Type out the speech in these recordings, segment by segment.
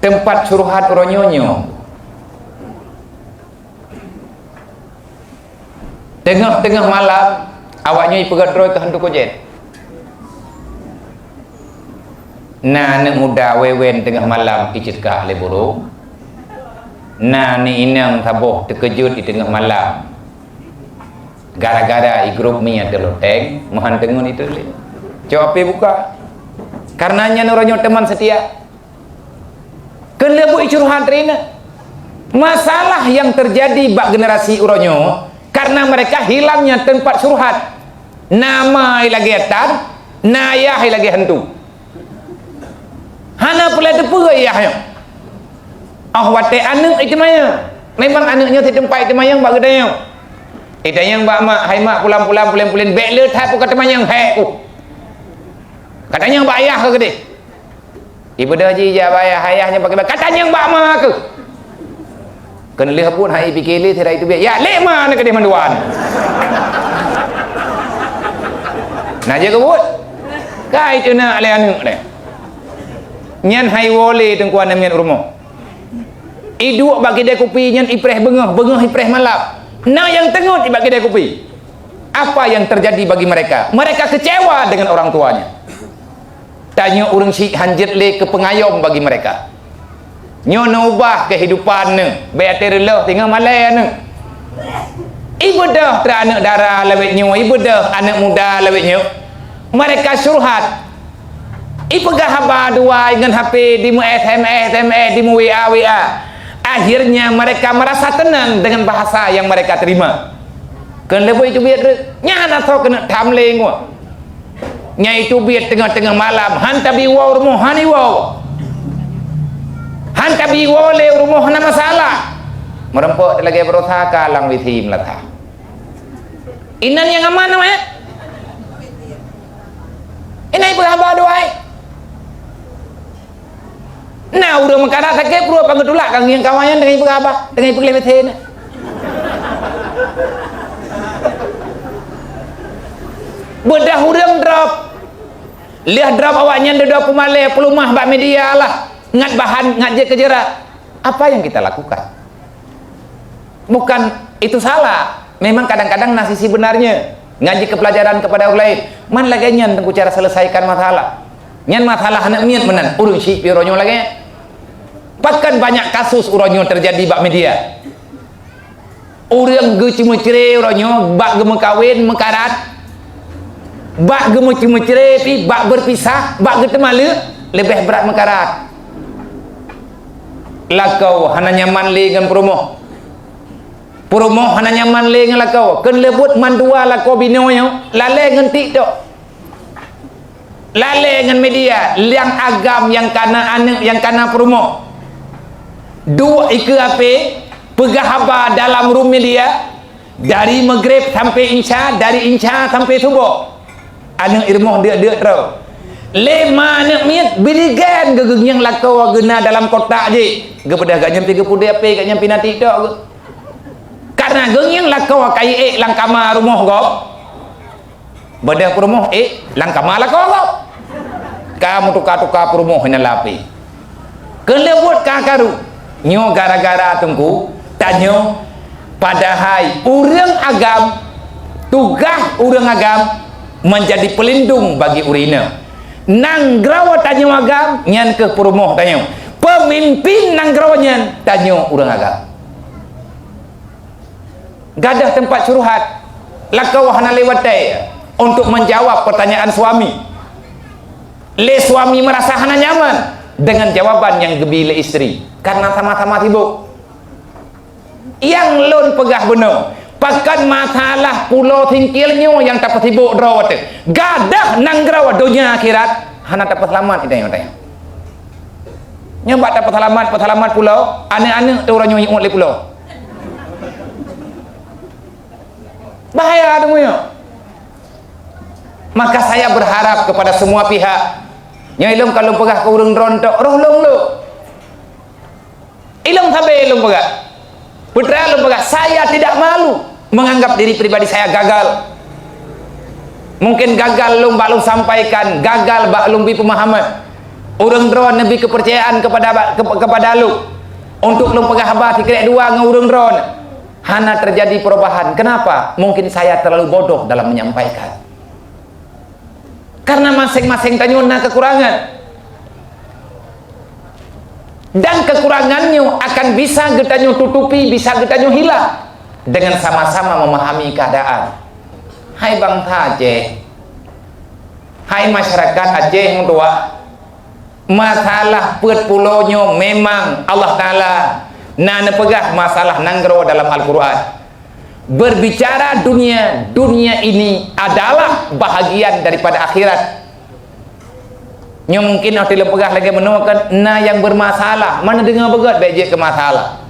tempat suruhat uronyonyo. Tengah-tengah malam awaknya ipegatroi ke hantu kojet. Nah, anak muda wewen tengah malam kicit-kah leburu. Nah, ni inang taboh terkejut di tengah malam. Gara-gara igrup minyak teloteng, mahan tengun itu le. Coba buka. Karenanya orangnya teman setia. Kelebu icurhan trina. Masalah yang terjadi bak generasi uronyo karena mereka hilangnya tempat surhat. Nama lagi etan, nayah lagi hantu. Hana pula tepu ayahnya. Wate anak itu maya. Memang anaknya di tempat itu mayang bak gedayang. Idayang bak mak, hai mak pulang-pulang pulen-pulen bek le thai pun kata mayang hai ku. Katanya bak ayah ke gede. Ibu dah ji ja ayah ayahnya pakai katanya bak mak ke. Kena leh pun hai fikir le tirai itu biar. Ya le mana ke dia manduan. Nah je kebut. Kai tu nak le anak le. Nyan hai wole tengkuan namian rumah. Iduk bagi dia kopi nyan ipreh bengah ipreh malap. Nah yang tengut bagi dia kopi. Apa yang terjadi bagi mereka? Mereka kecewa dengan orang tuanya. Tanya urang si hanjit le ke pengayom bagi mereka. Nyo nak ubah kehidupan ne. Beate relah tinggal malai ne. Ibu dah ter anak darah lewet nyo, ibu dah anak muda lewet nyo. Mereka surhat. Ipegah haba dua dengan HP di mu SMS di mu WA. Akhirnya mereka merasa tenang dengan bahasa yang mereka terima. Kan lepo itu biar nya na tho kena tamleng wa. Nya itu biar tengah-tengah malam hantabi wa rumah hani wa. Hantabi wa le rumah na masalah. Merempok lagi berusaha kalang withi melatah. Inan yang aman nama ya? Inai berhaba doai. Nah, udah mengkana sakit perlu apa ngedulak kang yang kawayan dengan ibu abah dengan ibu keleweten. Bedah udang drop. Lihat drop awaknya dedah pemale pelumah bak media lah. Ngat bahan ngat je kejerat. Apa yang kita lakukan? Bukan itu salah. Memang kadang-kadang nasi sebenarnya ngaji kepelajaran kepada orang lain. Man lagi nyan tentang cara selesaikan masalah. Nyan masalah anak miat menan urung si pironyo lagi. Bahkan banyak kasus uronyo terjadi bak media. Orang ge cuma cerai uronyo bak ge kawin mekarat. Bak ge cuma cerai pi bak berpisah, bak ge temale lebih berat mekarat. Lakau hana nyaman le dengan perumoh. Perumoh hana nyaman le dengan lakau. Ken lebut mandua lakau binoyo lale ngenti tok. Lale dengan media yang agam yang kana anak yang kana perumoh. Dua ike ape pegah haba dalam rumah dia dari maghrib sampai insya, dari insya sampai subuh. Anak irmoh dia terus. Lema anak miat birigan gegeng yang lakau gena dalam kotak je. Gebedah gak nyampi ke pude ape gak nyampi nanti tok. Karena geng yang lakau kai lang kamar rumah gop. Bedah rumah lang kamar lakau gop. Kamu tukar-tukar rumah hina lapi. Kelebut kakaru. Nyo gara-gara tengku tanyo padahal urang agam tugas urang agam menjadi pelindung bagi urina. Nang grawa tanyo agam nyan ke perumoh tanyo. Pemimpin nang grawa nyan tanyo urang agam. Gadah tempat suruhat lakau hana lewat untuk menjawab pertanyaan suami. Le suami merasa hana nyaman dengan jawaban yang gebile istri karena sama-sama sibuk. Yang lon pegah benar pakan masalah pulau tingkilnya yang tak sibuk drawat gadah nang grawat dunia akhirat hana dapat selamat itu yang tanya nyoba dapat selamat pulau aneh-aneh tu orang nyuyi pulau bahaya adanya. Maka saya berharap kepada semua pihak yang ilmu kalau pegah ke urang rontok roh long lo ilmu sampai ilmu pegah putra ilmu pegah saya tidak malu menganggap diri pribadi saya gagal. Mungkin gagal lum baklum sampaikan, gagal baklum bi pemahaman. Urang drone nabi kepercayaan kepada lu untuk lu pegah habar tikret dua dengan urang drone. Hana terjadi perubahan. Kenapa? Mungkin saya terlalu bodoh dalam menyampaikan. Karena masing-masing tanyona kekurangan. Dan kekurangannya akan bisa kita tutupi, bisa kita hilang dengan sama-sama memahami keadaan. Hai bangsa Aceh, hai masyarakat Aceh yang tua, masalah pet pulaunya memang Allah Ta'ala pegah masalah nanggro dalam Al-Quran. Berbicara dunia ini adalah bahagian daripada akhirat. Mungkin nanti lepegah lagi menemukan yang bermasalah. Mana dengar begat baik ke masalah.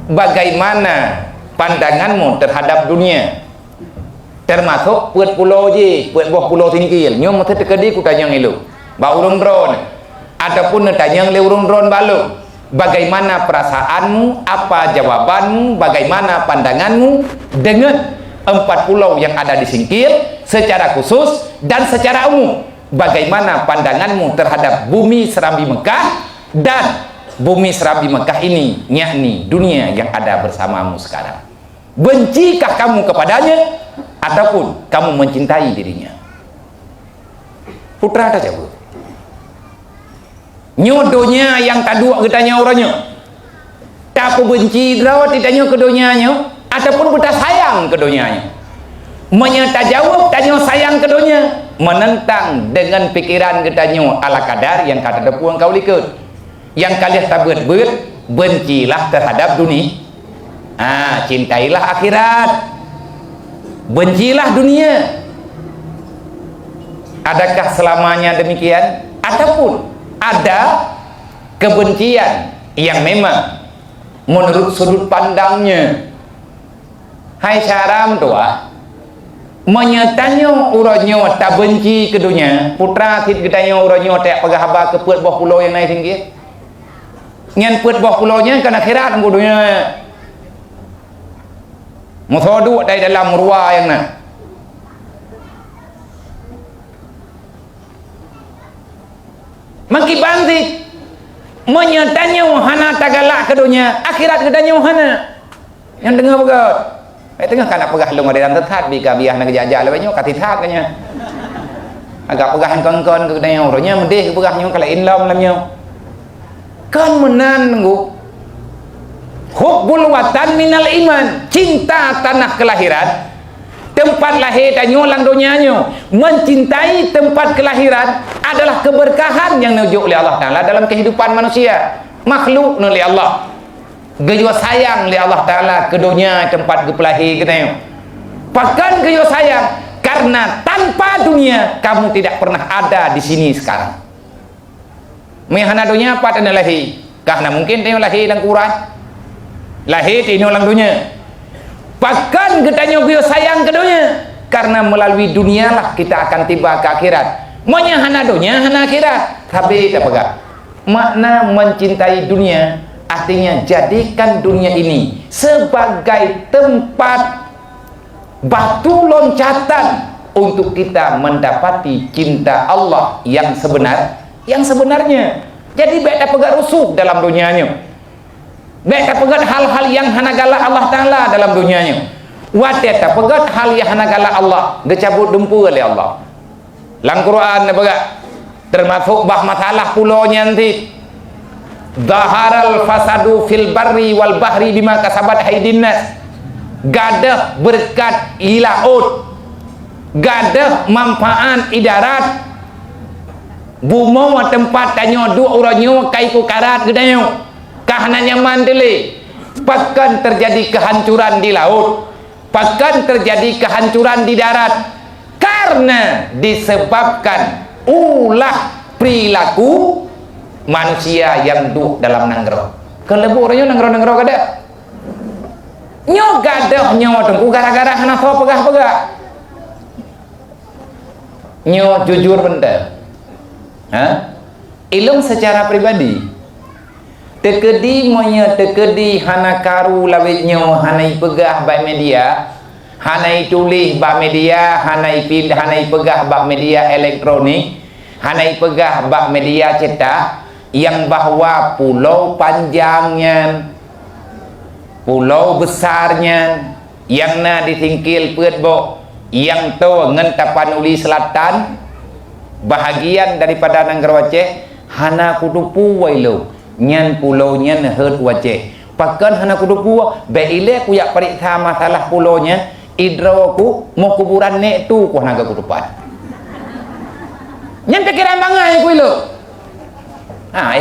Bagaimana pandanganmu terhadap dunia? Termasuk pet pulau je, pet buah pulau tingkil. Nyom mesti tekedi ku tanya ngilu. Ba urung drone. Ataupun tanya le urung drone balu. Bagaimana perasaanmu, apa jawabanmu, bagaimana pandanganmu dengan 4 pulau yang ada di Singkil secara khusus dan secara umum. Bagaimana pandanganmu terhadap bumi Serambi Mekah dan bumi Serambi Mekah ini, yakni dunia yang ada bersamamu sekarang. Bencikah kamu kepadanya ataupun kamu mencintai dirinya? Putra ada jawab. Nyodonya yang kadua ketanya orangnya. Tak benci drawat ditanya kedonyanya ataupun kita sayang kedonyanya. Menyata jawab tanya sayang kedonya, menentang dengan pikiran ketanya ala kadar yang kata depuang kau likut. Yang kalian tabut bencilah terhadap dunia. Cintailah akhirat. Bencilah dunia. Adakah selamanya demikian? Ataupun ada kebencian yang memang menurut sudut pandangnya. Hai syaram tua menyatanya uranya tak benci ke dunia. Putra kit gedanya uranya tak pegah haba ke pet buah pulau yang naik tinggi. Ngan pet buah pulaunya kan akhirat ke dunia. Musodu dari dalam ruah yang nak. Maki bantik menyatanya hana tagalak ke dunia akhirat kedanya hana yang dengar begat tengah kana pegah lu ngadaran tethat bi ka biah nak jajak lebanyo katithat kanya agak pegahan kon-kon ke kedanya orangnya mendih pegahnya kalau inlam lamnya kan menan nunggu hubbul watan minal iman, cinta tanah kelahiran, tempat lahir dan nyolang dunianya, mencintai tempat kelahiran adalah keberkahan yang nujuk oleh Allah Ta'ala dalam kehidupan manusia makhluk oleh Allah. Gejo sayang oleh Allah Ta'ala ke dunia tempat kepelahir kita. Bahkan gejo sayang karena tanpa dunia kamu tidak pernah ada di sini sekarang. Mehana dunia apa tanda lahir? Karena mungkin dia lahir dan kurang lahir di nyolang dunia. Bahkan kita nyogo sayang ke dunia karena melalui dunia lah kita akan tiba ke akhirat. Maunya hana dunia, hana akhirat. Tapi tak pegak. Makna mencintai dunia artinya jadikan dunia ini sebagai tempat batu loncatan untuk kita mendapati cinta Allah yang sebenarnya. Jadi baik tak pegak rusuh dalam dunianya. Baik tak pegat hal-hal yang hanagala Allah Ta'ala dalam dunianya. Wadah tak pegat hal yang hanagala Allah dicabut dempu oleh Allah. Dalam Quran tak pegat termasuk bah masalah pulaunya nanti. Zaharal fasadu fil barri wal bahri bima kasabat haidin nas. Gadah berkat ilaut, gadah manfaat idarat. Bumau tempat tanya dua orangnya kaiku karat gedanya. Kahana nyaman dele, bahkan terjadi kehancuran di laut, bahkan terjadi kehancuran di darat karena disebabkan ulah perilaku manusia yang duduk dalam nanggro. Keleburnya nanggro kada. Nyo gadah nyo tunggu gara-gara hana so pegah-pegah. Nyo jujur bener. Ilmu secara pribadi tekedi monya tekedi hana karu lawitnya hanai pegah bak media, hanai tulis bak media, hanai pindah hanai pegah bak media elektronik, Hanai pegah bak media cetak yang bahwa pulau panjangnya, pulau besarnya, yang na ditingkil pet bo, yang to ngen Tapanuli Selatan, bahagian daripada Nanggar Waceh, hana kudupu wailu, nyan pulau nyan herd Waceh. Pakan hana kudupu, beile ku yak periksa masalah pulaunya, idro ku mau kuburan nek tu ku naga kudupan. Nyan pikiran bangai ku ilu.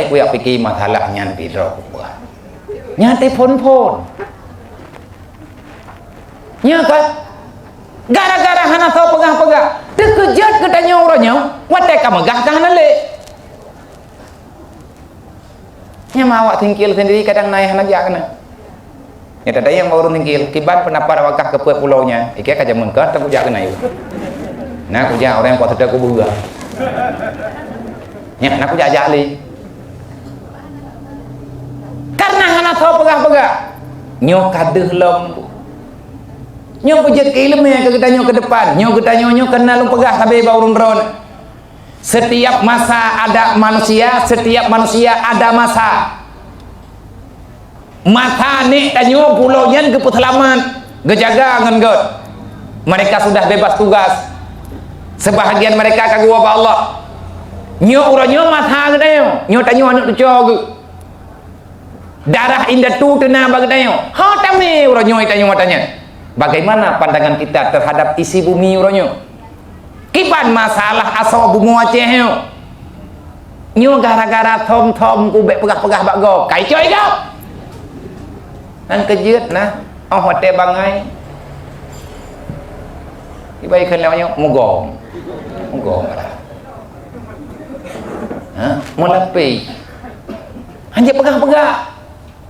Ku yak pikir masalah nyan idro ku. Nyan telefon. Nya kan gara-gara hana tahu pegah-pegah terkejut katanya orangnya watek megah kan le nya awak tingkil sendiri kadang naik hana jak kena ya tadi yang baru tingkil kiban pendapat wakah ke pulaunya iki ka jamun ka tak jak kena itu nah ku jak orang yang kuat sudah ku buga nya nak ku jak jali karena hana tahu pegah-pegah nyo kadeh lom nyo pejat ke ilmu yang kita nyo ke depan nyo kita nyo kenal pegah sampai baurun ron. Setiap masa ada manusia, setiap manusia ada masa. Mata ni tanyo pulau nyen ke selamat gejaga ngan god. Mereka sudah bebas tugas. Sebahagian mereka kagak apa Allah. Nyo uranyo mata gedayo, nyo tanyo anak tu cog. Darah indah tu tena bagdayo. Ha tame uranyo tanyo matanya. Bagaimana pandangan kita terhadap isi bumi uronyo? Kipan masalah asal bumi Aceh nyo gara-gara tom-tom ku bek pegah-pegah bak go. Kai coy kau. An kejut nah, hotel bangai. Ibai kan lawanya mogong. Mogong lah. Mulapi. Hanya pegah-pegah.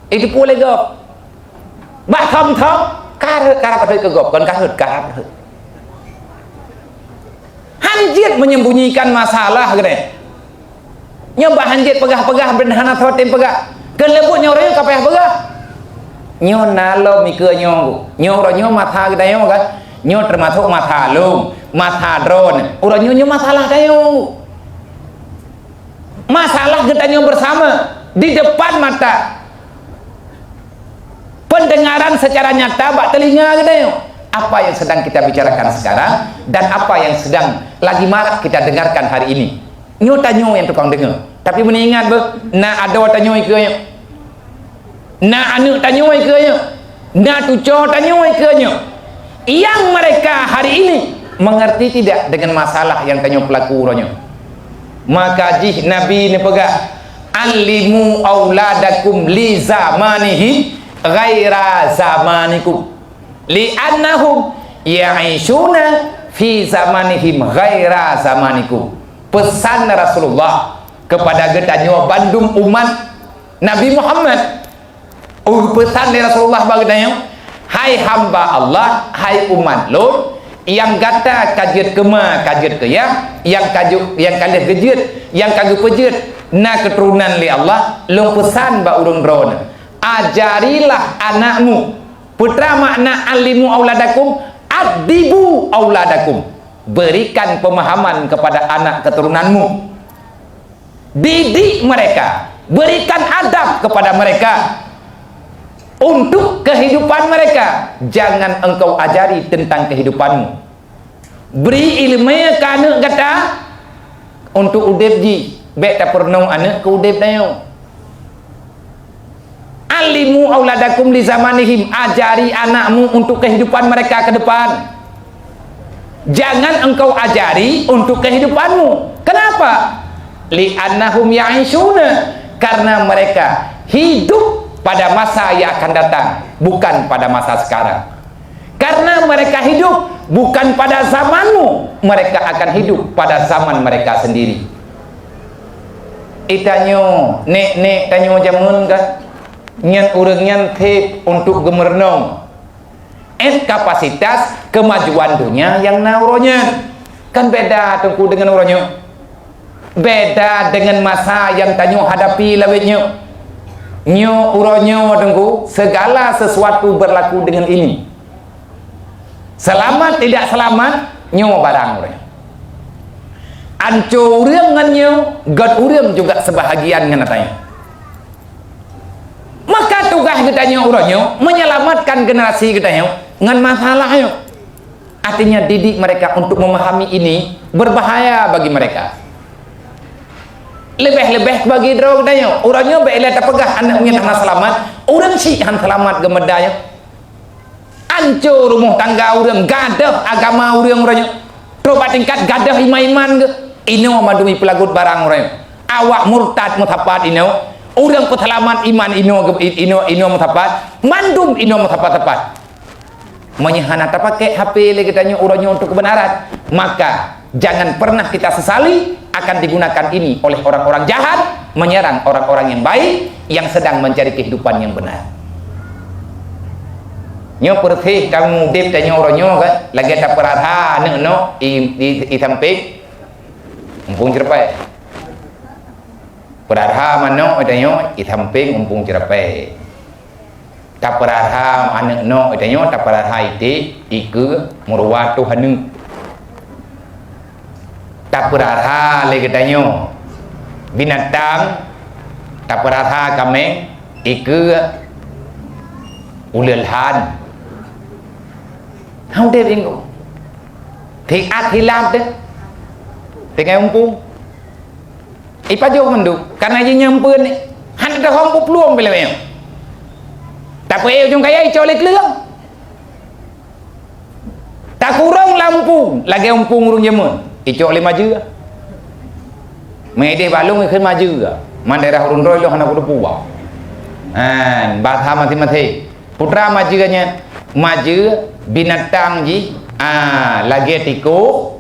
Itu boleh go. Bak tom-tom karep ke gop kan karep hanjit menyembunyikan masalah gede nyoba hanjit pegah-pegah bernahana thotim pegah kelebut nyoranya kapeh pegah nyo nalo mike nyo ronyo mata gede kan nyo termasuk mata lung mata drone uronyo nyo masalah dayo masalah gede nyo bersama di depan mata pendengaran secara nyata bak telinga gitu. Apa yang sedang kita bicarakan sekarang dan apa yang sedang lagi marak kita dengarkan hari ini. Nyo tanyo yang tukang dengar. Tapi meningat be, na ada tanyo ikenya. Na anu tanyo ikenya. Na tuco tanyo ikenya. Yang mereka hari ini mengerti tidak dengan masalah yang tanyo pelaku uronyo. Maka jih Nabi ni pegah alimu auladakum li zamanihi ghaira zamanikum li'annahum ya'ishuna fi zamanihim ghaira zamanikum. Pesan Rasulullah kepada gedanyo Bandung umat Nabi Muhammad. Pesan dari Rasulullah baginanya, hai hamba Allah, hai umat Lut yang kata kajut kema kajut kaya yang kalian kejut yang kagak pejut na keturunan li Allah long pesan ba urun ron. Ajarilah anakmu. Putra makna alimu auladakum, adibu auladakum. Berikan pemahaman kepada anak keturunanmu. Didik mereka, berikan adab kepada mereka untuk kehidupan mereka. Jangan engkau ajari tentang kehidupanmu. Beri ilmu kana kata untuk udip ji, bek tak pernah anak ke udip dayo. Alimu auladakum li zamanihim, ajari anakmu untuk kehidupan mereka ke depan. Jangan engkau ajari untuk kehidupanmu. Kenapa? Li annahum ya'ishuna, karena mereka hidup pada masa yang akan datang, bukan pada masa sekarang. Karena mereka hidup bukan pada zamanmu, mereka akan hidup pada zaman mereka sendiri. Itanyo nek tanyo jamun kan nyan urang nyan tip untuk gemernong kapasitas kemajuan dunia yang nauronya kan beda tengku dengan uronyo, beda dengan masa yang tanyo hadapi lawetnya nyo uronyo tengku segala sesuatu berlaku dengan ini, selamat tidak selamat nyo barang uronyo. ancur urang nganyo god urang juga sebahagian ngan tanya. Maka tugas kitanya uranyo menyelamatkan generasi kitanya ngan masalahnya. Artinya didik mereka untuk memahami ini berbahaya bagi mereka. Lebih-lebih bagi drog kitanya uranyo baiklah terpegah anaknya tanah selamat, urang si han selamat gemedanya. Ancur rumah tangga urang, gadah agama urang uranyo. Coba tingkat gadah iman-iman ke. Ino madumi pelagut barang uranyo. Awak murtad mutapat ino. Orang petelamat iman ino mutapat, mandum ino mutapat-tapat. Menyehana pakai HP lagi tanya orangnya untuk kebenaran, maka jangan pernah kita sesali akan digunakan ini oleh orang-orang jahat menyerang orang-orang yang baik yang sedang mencari kehidupan yang benar. Nyo pertih kamu dip tanya orangnya kan lagi tak perhatian no i samping mumpung cerpai. Perarham ano itanyo itamping umpung cerapai. Tak perarham anak no itanyo tak perarha iti iku murwatu hanu. Tak perarha lagi itanyo binatang tak perarha kami iku ulilhan. Hau deh bingung. Thì ác hilam deh. Dengan umpung ipajo mendu karena dia nyampeun han ada hong pluang bela em tak payah jong kaya colek leung tak kurang lampung lagi umpung urung jemun icok le maju mede balung ke maju man daerah urun roy lo hana kudu puwa an batha mati putra majunya maju binatang ji lagi tiko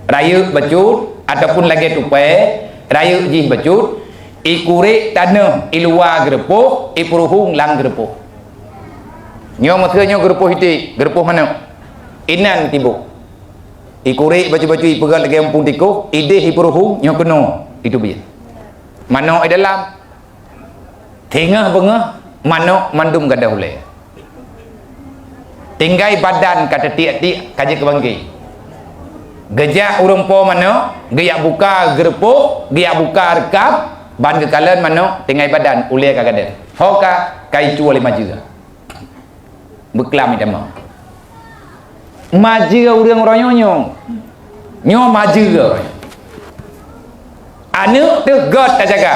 rayu bacut ataupun lagi tupai rayu jih bacut ikure tanam iluwa gerpoh ipuruhung lang gerpoh nyo mathnya gerpoh iti gerpoh mana inan tibuk ikure baju-baju ipegal lagi ampung tiko ide ipuruhung nyo keno itu biar mano di dalam tengah bengah mano mandum gadah ule tinggai badan kata tiak-tiak kaji kebangki gejak urung po mano geyak buka gerpo geyak buka rekap ban kekalan mano tinggai badan ulia kagada hoka kai cuali maju beklam idama maju urang royonyo nyo maju anu tegot tak jaga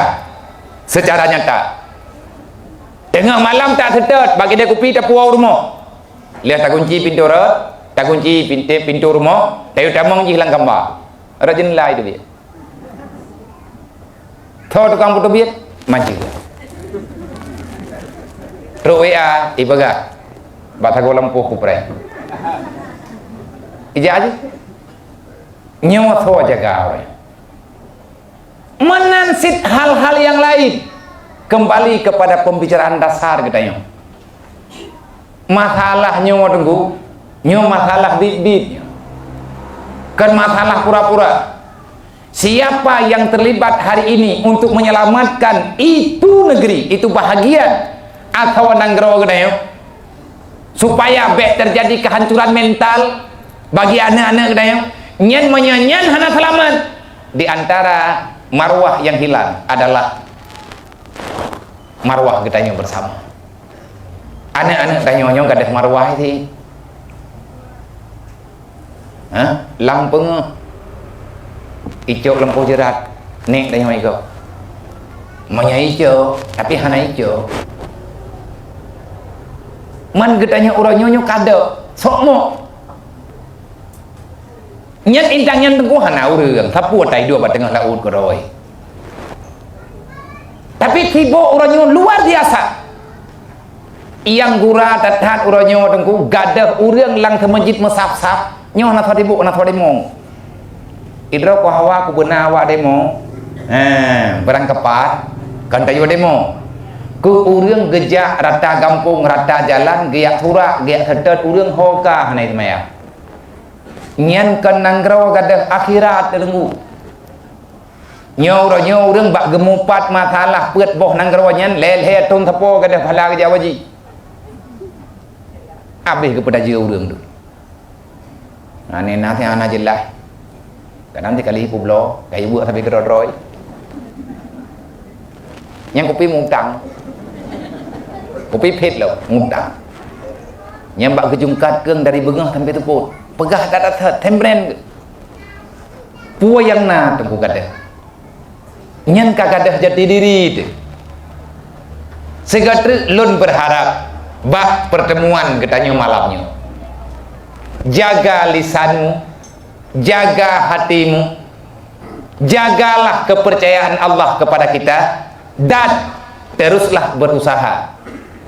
secara nyata tengah malam tak sedot bagi dia kopi tak puau rumah lihat tak kunci pintu rat tak kunci pintu rumah tayu tamang ji hilang gambar rajin lai itu dia thau tukang putu biat maju terus WA ibaga batago lampu kupre ija aja nyawa thau jaga menansit hal-hal yang lain kembali kepada pembicaraan dasar katanya masalah nyawa tunggu nyo masalah bit-bit kan masalah pura-pura siapa yang terlibat hari ini untuk menyelamatkan itu negeri itu bahagian atau nanggro gedayo supaya terjadi kehancuran mental bagi anak-anak gedayo nyen menyanyian hana selamat di antara marwah yang hilang adalah marwah gedayo bersama anak-anak gedayo gadah marwah itu lampeng icok lampu jerat nek dah nyoi kau menyai icok tapi hana icok man getanya orang nyonyo kada sokmo nyat intang nyan tengku hana urang sapu tai dua ba tengah laut koroi tapi tibo orang nyonyo luar biasa yang gura tatat orang nyonyo tengku gadah urang lang ke masjid mesap-sap nyoh na thodi bu na thodi mong idro ko hawa ku beuna awak demo barang kepat kan tayo demo ku urang gejak rata kampung rata jalan geyak surak geyak sedet urang hoka hanai maya nyen kan nanggro gadah akhirat telenggu nyo urang bak gemupat masalah peut boh nanggro nyen lel he tun thapo gadah phala ke jawaji abih kepada jiwa urang tu ini nanti anak jelas kadang kali publo kayak buat sampai kerodroy yang kopi mutang kopi pet lo mutang yang bak kejungkat keng dari bengah sampai teput pegah kata tembren puah yang na tengku kata nyan kagadah jati diri itu segatri lun berharap bah pertemuan katanya malamnya jaga lisanmu, jaga hatimu, jagalah kepercayaan Allah kepada kita dan teruslah berusaha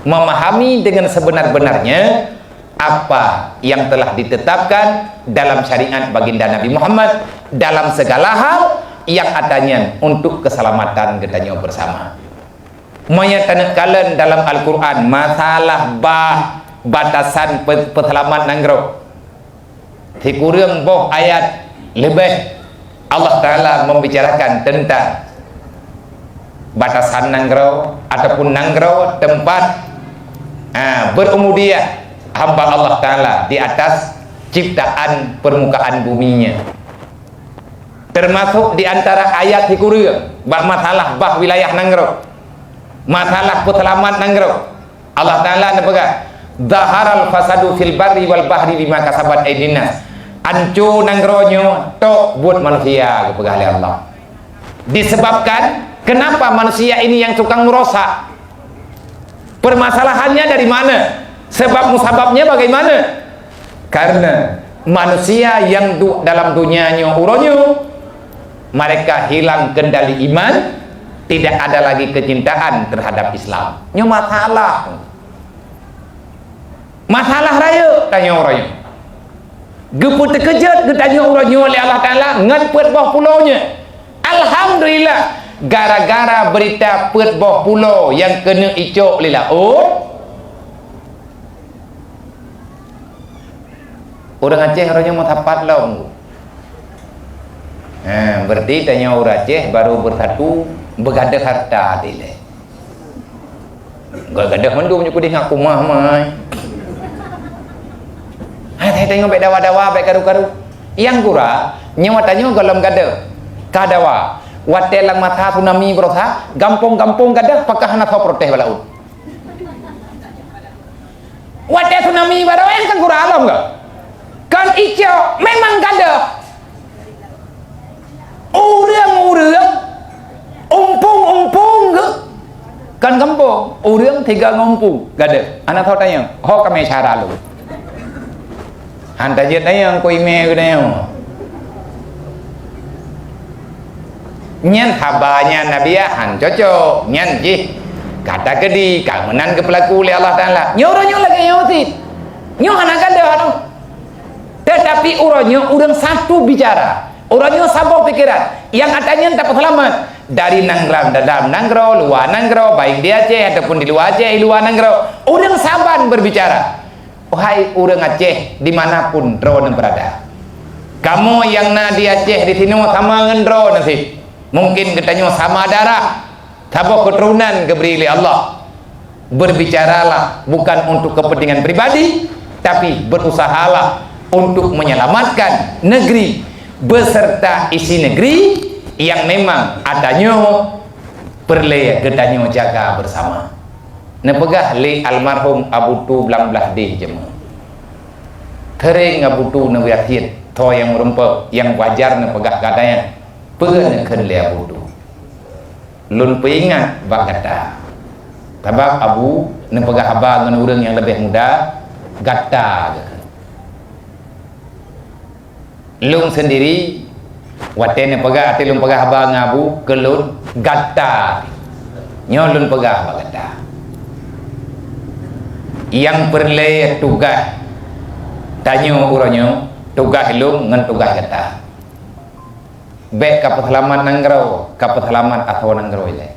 memahami dengan sebenar-benarnya apa yang telah ditetapkan dalam syariat baginda Nabi Muhammad dalam segala hal yang adanya untuk keselamatan katanya bersama. Menyatakan dalam Al-Quran masalah batasan peselamat nanggro di kurang boh ayat lebih Allah Ta'ala membicarakan tentang batasan nanggro ataupun nanggro tempat berumudiah hamba Allah Ta'ala di atas ciptaan permukaan buminya, termasuk di antara ayat di kurang masalah wilayah nanggro, masalah peselamat nanggro. Allah Ta'ala nepegang zaharal fasadu fil barri wal bahri bima kasabat aydinnas, ancu nangronyo tok buat manusia kepegang oleh Allah. Disebabkan kenapa manusia ini yang tukang merosak, permasalahannya dari mana, sebab musababnya bagaimana? Karena manusia yang dalam dunianya uronyo mereka hilang kendali iman, tidak ada lagi kecintaan terhadap Islam. Nyo masalah raya tanya orangnya geput terkejut tanya orangnya oleh Allah Ta'ala ngatpet bawah pulaunya. Alhamdulillah gara-gara berita pet bawah pulau yang kena icok oleh laut, orang Aceh orangnya mau tapat lah. Berarti tanya orang Aceh baru bersatu begadah harta dia. Gadah mandu punya kudih ngaku mah. Hai tengok baik dawa-dawa baik karu-karu. Yang kura nyawa tanya golong gadah. Kadawa watelang mata tsunami berosa gampung-gampung gadah pakah hana tau protes balaut. Watel tsunami barawa yang kan kura alam enggak? Kan ijo memang gadah. Urang-urang umpung ke kan kampung urang tiga ngumpung gadah. Anak tahu tanya ho kami cara lu hantar je tanya ko email tanya nyan habanya nabiahan cocok nyan jih kata kedi kamenan ke pelaku oleh Allah Ta'ala nyoronyo lagi nyotit nyo anak gadah tu, tetapi urangnya urang satu bicara, orangnya sabar pikiran yang adanya tak selamat dari nanggram dalam nanggro luar nanggro baik di Aceh ataupun di luar Aceh luar nanggro orang sabar berbicara. Wahai orang Aceh dimanapun drone berada, kamu yang na di Aceh di sini sama ngendro nanti mungkin katanya sama darah sama keturunan keberi oleh Allah, berbicaralah bukan untuk kepentingan pribadi tapi berusahalah untuk menyelamatkan negeri beserta isi negeri yang memang adanya perle gedanya jaga bersama. Nepegah li almarhum Abu Tu belang belah di jema. Kering Abu Tu nawiatin to yang merempek yang wajar nepegah katanya. Penekan li Abu Tu. Lun peingat bak kata. Tabak Abu nepegah abang dengan orang yang lebih muda gata. Lung sendiri watene pegah ati lung pegah abang Abu kelun gata. Nyolun pegah bak gata. Yang perle tugas tanya urangnya tugas lung ngan tugas gata. Bek kapal selamat nanggro, kapal selamat atau nanggro ile.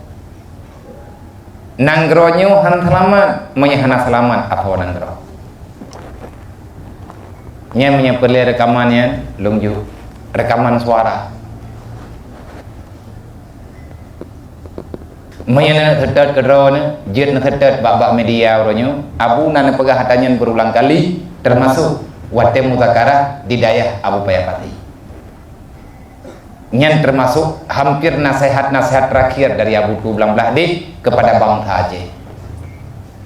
Nanggronya han selamat, menyahana selamat atau nanggro. Nya punya perle rekamannya lungju rekaman suara. Menyana setet kedrone, jet na setet bak media orangnya. Abu nana pegah hatanya berulang kali termasuk wate muzakara di dayah Abu Payapati. Yang termasuk hampir nasihat-nasihat terakhir dari Abu Tu'blam Belahdi kepada bangsa Aceh.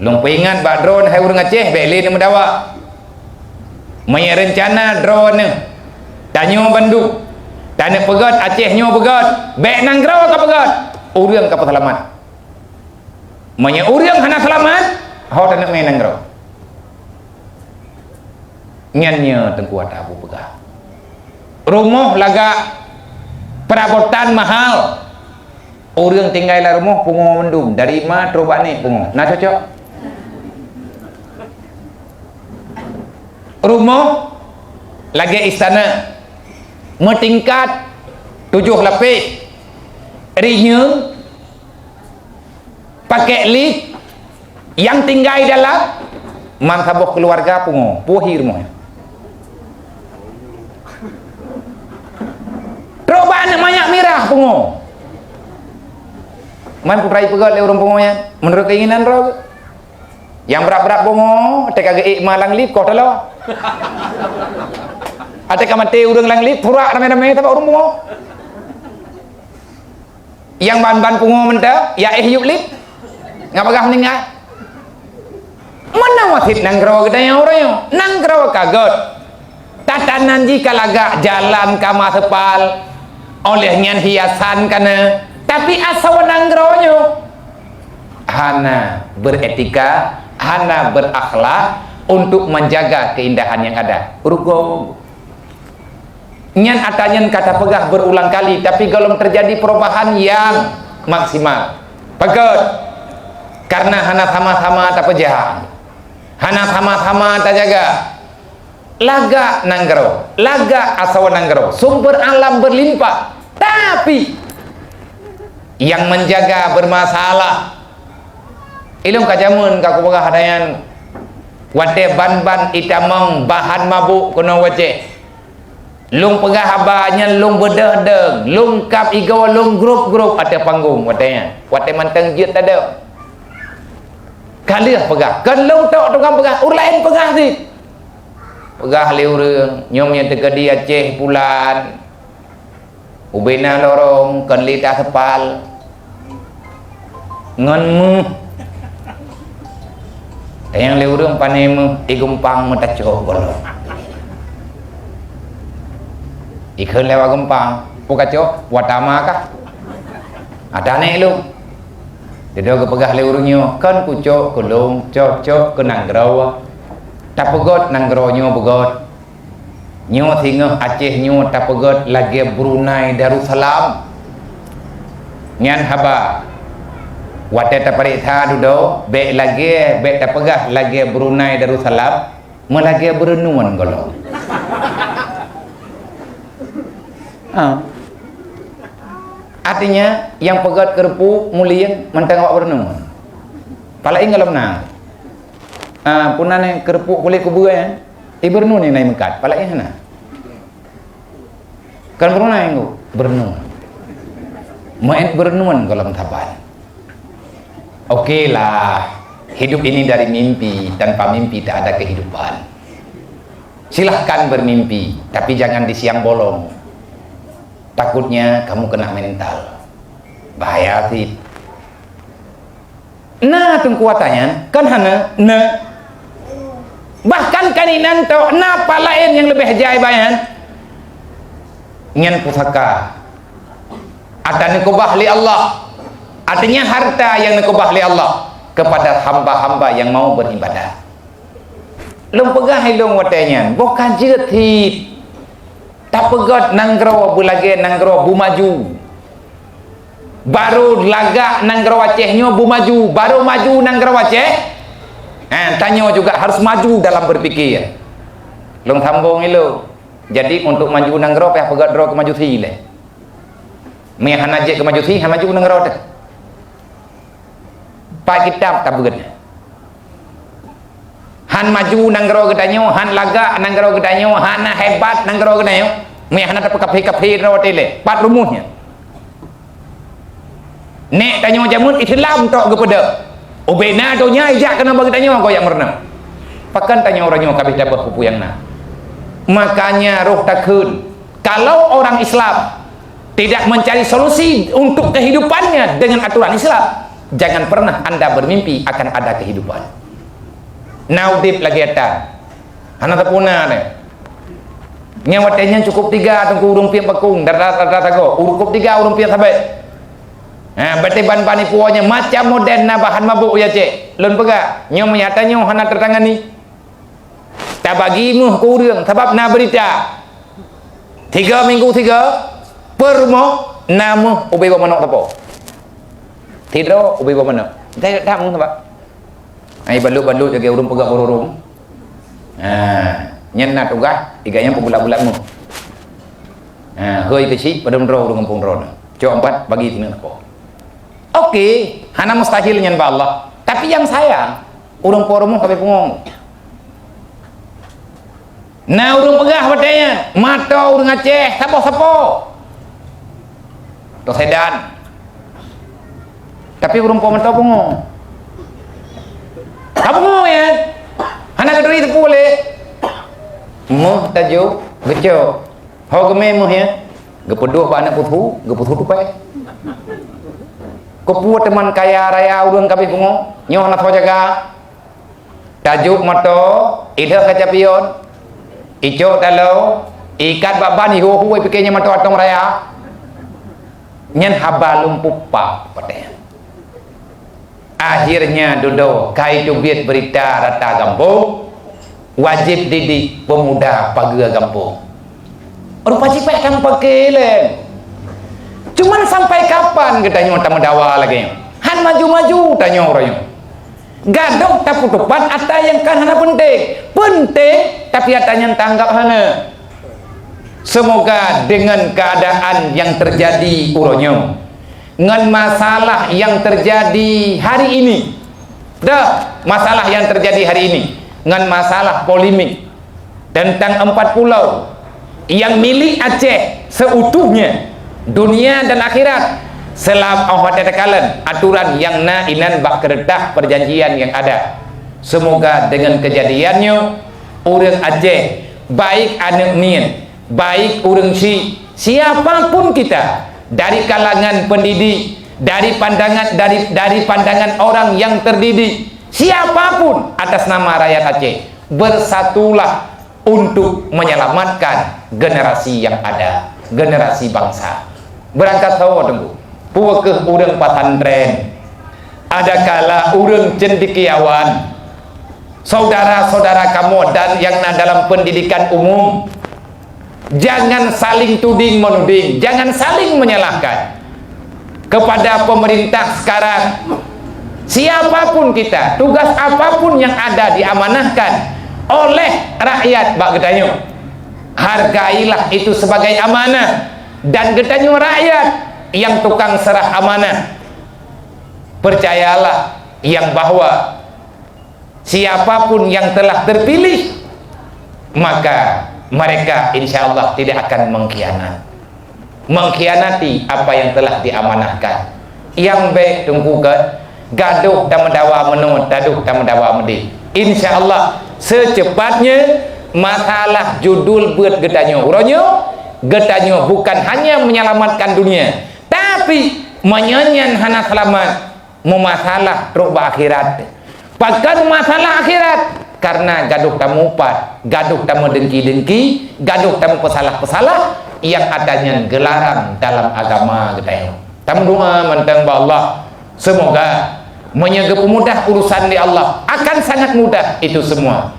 Long ingat bak drone hai urang Aceh beli ni mendawa. Maya rencana drone ni. Tanyo Bandung. Tanya pegat Aceh nyo pegat. Bek nanggrau ka pegat. Urang ka selamat. Maya urang hana selamat, hau tanya main nanggrau. Nyannya tengkuat Abu pegat. Rumah laga perabotan mahal. Orang tinggal dalam rumah pungo mendung dari mana terobak ni pungo. Nah cocok. Rumah lagi istana metingkat 7 lapis. Rinyung pakai lift yang tinggal dalam mansabuh keluarga pungo puhi rumahnya. Terobak nak banyak mirah pungo. Man putrai pegat le orang pungonya menurut keinginan roh. Yang berat-berat pungo tek agak malang lip kau telo. Ate kamate urang lang lip pura rame-rame ta orang pungo. Yang ban-ban pungo menta ya hiup lip. Ngapagah meninggal. Mana wasit nanggro gedanya orangnya nanggro kagot. Tatanan jika lagak jalan kama sepal olehnya hiasan kana tapi asal nanggronya hana beretika, hana berakhlak untuk menjaga keindahan yang ada. Rugo nyan atanyan kata pegah berulang kali tapi kalau terjadi perubahan yang maksimal pegat karena hana sama-sama tak pejah, hana sama-sama tak jaga. Laga nanggro, laga asawa nanggro, sumber alam berlimpah, tapi yang menjaga bermasalah. Ilung kajamun kaku pegah hadayan wate ban-ban itamang bahan mabuk kuno wace. Lung pegah habanya lung bedeh-deng, lung kap igawa lung grup-grup ada panggung watenya. Wate manteng jut ada. Kaliah pegah, kan lung tok tukang pegah, lain pegah sih. Pegah le urang nyomnya teka di Aceh pulan ubena lorong kan lita sepal ngonmu yang le urang panemu igempang metaco golo ikhen lewa gempang pukaco watama kah ada ne lu dedo ke pegah le urangnya kan kucok kulung cocok ke nanggrau tak pegot nanggro nyo pegot nyo tinggal Aceh nyo tak pegot lagi Brunei Darussalam nyan haba wate tak pariksa dudo be lagi be tak pegah lagi Brunei Darussalam melagi berenungan golong artinya yang pegot kerpu mulia mentang awak berenungan pala inggalam nang punane kerupuk kulit kubu ya ibernu ni naik mekat palak yang mana kan beruna yang bernu main bernuan kalau taban okey lah hidup ini dari mimpi tanpa mimpi tak ada kehidupan silahkan bermimpi tapi jangan di siang bolong takutnya kamu kena mental bahaya sih nah tengkuatannya kan hana nah bahkan kaninan tau napa lain yang lebih ajaib bayan ngan pusaka ada nikubah li Allah artinya harta yang nikubah li Allah kepada hamba-hamba yang mau beribadah lung pegah hilung watenya bukan jetit tak pegat nanggro bulage nanggro bu maju baru lagak nanggro Acehnya bu maju baru maju nanggro Aceh tanya juga harus maju dalam berpikir. Long sambung itu. Jadi untuk maju nanggro payah pegat dro ke maju si le. Me hanaje ke maju si, maju nanggro dah. Pak kitab tak begat. Han maju nanggro gedanyo, han laga nanggro gedanyo, han hebat nanggro gedanyo. Me hana tak kapi-kapi dro tele. Pat rumuhnya. Nek tanya jamun Islam tok kepada ubena donya ijak kena bagi tanya kau yang merenang pakan tanya orangnya kabeh dapat pupu yang na makanya roh takun kalau orang Islam tidak mencari solusi untuk kehidupannya dengan aturan Islam, jangan pernah Anda bermimpi akan ada kehidupan. Naudip lagi datang anak tepuna nih nyawatnya cukup 3 tengku urung piang pakung data go cukup 3 urung piang sampai berarti ban puanya macam modern na bahan mabuk ya cek lun pega nyom nyatanya hana tertangani tak bagimu kurang sebab na berita 3 minggu 3 permo namu ubi manok tapo tidak ubi manok tak mu sebab ai balu jaga urung pega urung nhân na tugas iganya pembulak-bulak mu hơi kecil pada mendro urung kampung ron coba 4 bagi tinggal apa oke hana mustahil nyen ba Allah tapi yang sayang urung poromu kabeh pungong nah urung pegah batanya mata urung Aceh sapo-sapo to sedan tapi urung mata pungong kamu ya hana kadri tu boleh muh tajuk geco ho geme muh ya gepeduh ba anak putu tupai kepuat teman kaya raya urang kabeh bungo nyoh na jaga tajuk moto ida kacapion ijo talo ikat baban hiu huai pikirnya moto atong raya nyen habalum pupa pate akhirnya dodo kai cubit berita rata kampung wajib didik pemuda pagi kampung rupa cipek kan pakai lem cuman sampai kapan kita nyoh tamu dawa lagi han maju-maju tanya orang gadok tak putupan ada yang kan hana penting tapi atanya tanggap hana semoga dengan keadaan yang terjadi uronyo dengan masalah yang terjadi hari ini masalah yang terjadi hari ini dengan masalah polemik tentang 4 pulau yang milik Aceh seutuhnya dunia dan akhirat selama aturan yang inan bak keretah perjanjian yang ada semoga dengan kejadiannya orang Aceh baik anak nien baik orang siapapun kita dari kalangan pendidik dari pandangan orang yang terdidik siapapun atas nama rakyat Aceh bersatulah untuk menyelamatkan generasi yang ada generasi bangsa berangkat tahu tunggu puakeh urang patantren ada kala urang cendekiawan saudara-saudara kamu dan yang dalam pendidikan umum jangan saling tuding menuding jangan saling menyalahkan kepada pemerintah sekarang siapapun kita tugas apapun yang ada diamanahkan oleh rakyat bak getanyo hargailah itu sebagai amanah dan getanyo rakyat yang tukang serah amanah percayalah yang bahwa siapapun yang telah terpilih maka mereka insya Allah tidak akan mengkhianati apa yang telah diamanahkan yang baik tunggukan gaduh dan mendawa menut gaduh dan mendawa medi insya Allah secepatnya masalah judul buat getanyo getanyo bukan hanya menyelamatkan dunia tapi menyanyian hana selamat memasalah rubah akhirat bahkan masalah akhirat karena gaduh tamu upat gaduh tamu dengki gaduh tamu pesalah yang adanya gelaran dalam agama getanyo tamu doa mentang Allah semoga menjaga pemudah urusan di Allah akan sangat mudah itu semua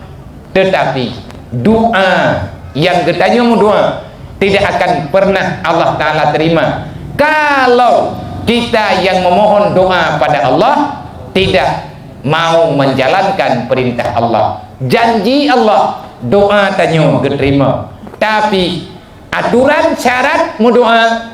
tetapi doa yang getanyo doa tidak akan pernah Allah Ta'ala terima kalau kita yang memohon doa pada Allah tidak mau menjalankan perintah Allah janji Allah doa tanyo diterima tapi aturan syarat doa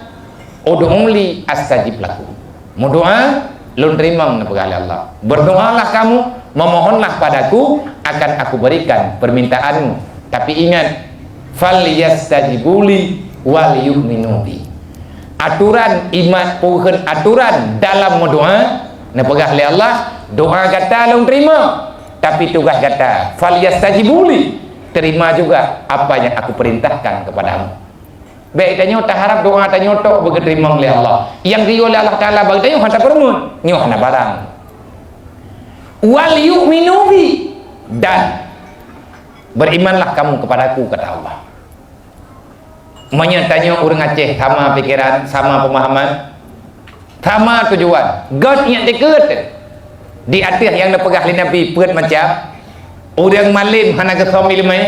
ud'uli astajib lakum doa lun terima kepada Allah berdoalah kamu memohonlah padaku akan aku berikan permintaanmu tapi ingat falyastajibuli wal yu'minu bi aturan iman puhun aturan dalam doa nepegah oleh Allah doa kata lun terima tapi tugas kata falyastajibuli terima juga apa yang aku perintahkan kepadamu baik tanyo tak harap doa tanyo tok berterima oleh Allah. Yang dia oleh Allah Taala bagi tanyo hanta permun, nyo hana barang. Wal yu'minu bi, dan berimanlah kamu kepadaku, kata Allah. Menyatanya orang Aceh sama pikiran, sama pemahaman, sama tujuan. God yang dekat di atas yang dipegah oleh Nabi peut macam orang malim hana gesom ilmu,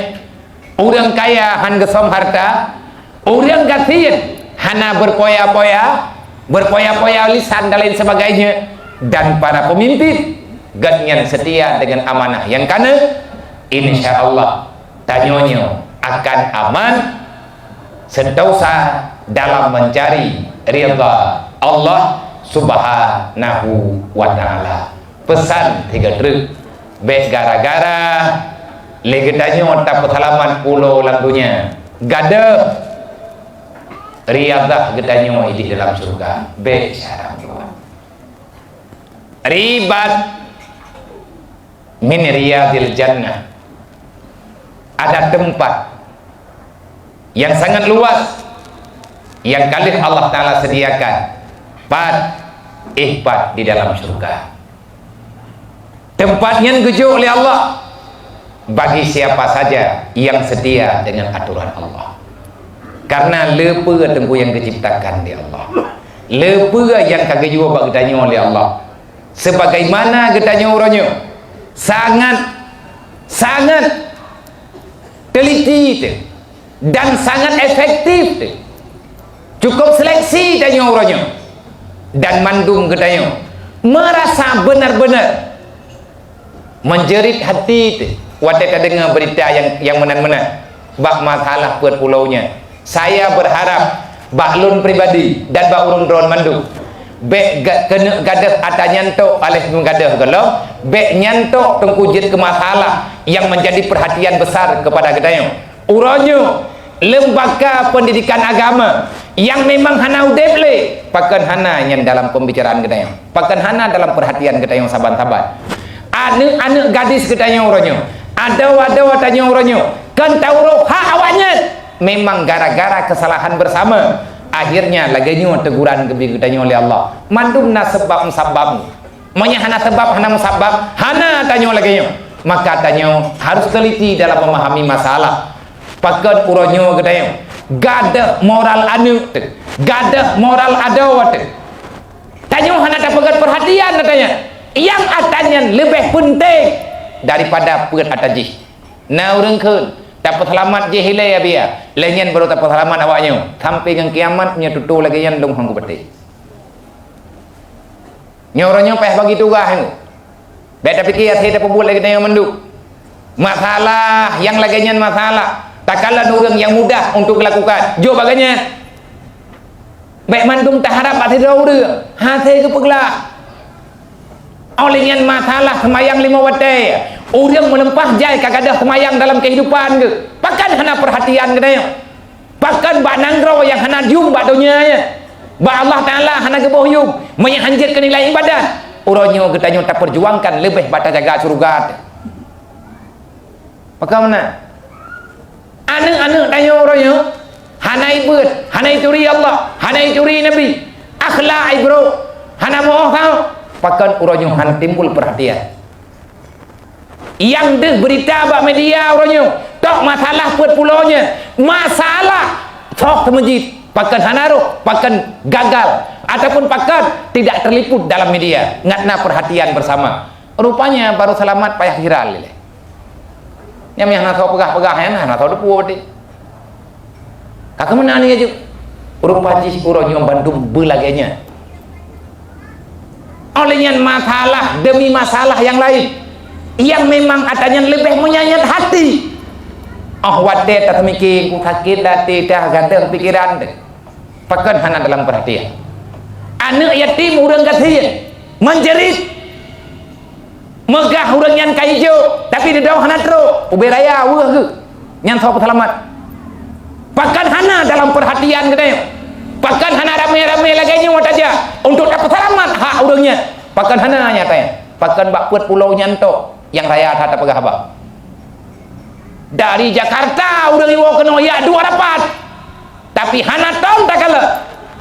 orang kaya hana gesom harta, orang gatin hana berpoya-poya lisan dan lain sebagainya, dan para pemimpin God yang setia dengan amanah yang kana, insyaallah tanyonyo akan aman sentosa dalam mencari ridha Allah Subhanahu wa taala. Pesan 3 truk baik gara-gara legetanyo tak halaman pulau lantunya gada riadah getanyo di dalam surga baik syarab ribat min riyadil jannah, ada tempat yang sangat luas yang kali Allah Ta'ala sediakan ihbat di dalam surga. Tempatnya gejo oleh Allah bagi siapa saja yang setia dengan aturan Allah, karena lepa tengku yang diciptakan di Allah, lepa yang kagak juga bagi tanya oleh Allah, sebagaimana getanya orangnya sangat teliti dan sangat efektif, cukup seleksi tanya orangnya dan mandum getanya merasa benar-benar menjerit hati waktu dengar berita yang menan-menan bak masalah buat pulaunya. Saya berharap bak lun pribadi dan bak urun drone mandu bek kena gadah atau nyantok oleh gadah kalau bek nyantok tengkujit ke masalah yang menjadi perhatian besar kepada gedanya uranyo lembaga pendidikan agama yang memang hana udeble pakan hana yang dalam pembicaraan gedanya, pakan hana dalam perhatian gedanya saban-saban. Anak-anak gadis gedanya uranyo ada watanya uranyo kan tahu hak awaknya memang gara-gara kesalahan bersama akhirnya laginya teguran gedanya oleh Allah mandum na sebab musabab manya hana sebab hana musabab hana tanya laginya, maka tanya harus teliti dalam memahami masalah pakat uranyo gedanya gada moral anu gada moral adawat tanya hana dapat perhatian katanya yang atanya lebih penting daripada peut ataji. Nah urang keun dapat selamat je hilai ya biar lenyen baru dapat selamat awaknya sampai dengan kiamat nya tutu lagi yang dong hang beti. Nyoranya peh bagi tugas hang. Beta fikir saya dapat buat lagi yang menduk. Masalah yang lagi nyen masalah tak kala orang yang mudah untuk dilakukan. Jo bagainya. Baik mandung tak harap tak tidak urang. Hati ke peglah. Olehnya masalah semayang 5 waktu orang melempah jai kagadah semayang dalam kehidupan ke pakan hana perhatian ke dia pakan bak nanggro yang hana jum bak dunia ya bak Allah Ta'ala hana ke bohyum menyanjir ke nilai ibadah orangnya ketanya tak perjuangkan lebih bata jaga surga pakai mana anak-anak tanya orangnya hana ibad hana ituri Allah hana ituri Nabi akhlak bro hana mau tahu pakan urangnya han timbul perhatian yang deh berita bak media urangnya tok masalah buat pulaunya masalah sok masjid pakan hanaruh pakan gagal ataupun pakan tidak terliput dalam media ngatna perhatian bersama rupanya baru selamat payah viral lele yang tahu pegah-pegah yang tahu depu beti kakak mana ni aja rupanya urangnya Bandung belaganya olehnya masalah demi masalah yang lain yang memang adanya lebih menyayat hati wate tak mikir ku sakit hati dah ganteng pikiran pakan hana dalam perhatian anak yatim urang kasihan menjerit megah urang yang kaijo tapi di daun hana tro uberaya wah ke yang sok selamat pakan hana dalam perhatian katanya pakan hana rame-rame lagi nyawat aja untuk dapat selamat hak urangnya pakan hana nyatanya pakan bak puat pulau nyantok yang raya tak pegah apa dari Jakarta urang iwo kena ya 2 dapat Tapi hana tahu tak kala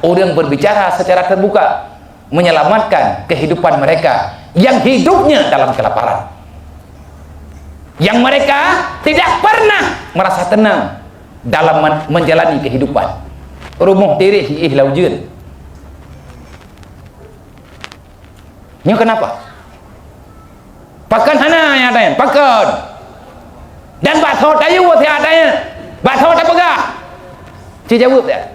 orang berbicara secara terbuka menyelamatkan kehidupan mereka yang hidupnya dalam kelaparan, yang mereka tidak pernah merasa tenang dalam menjalani kehidupan. Rumah tirih lau jeun. Nya kenapa? Pakan hana yang ada, pakan. Dan bathau tayu ti adanya. Bathau tak pegah. Ci jawab tak?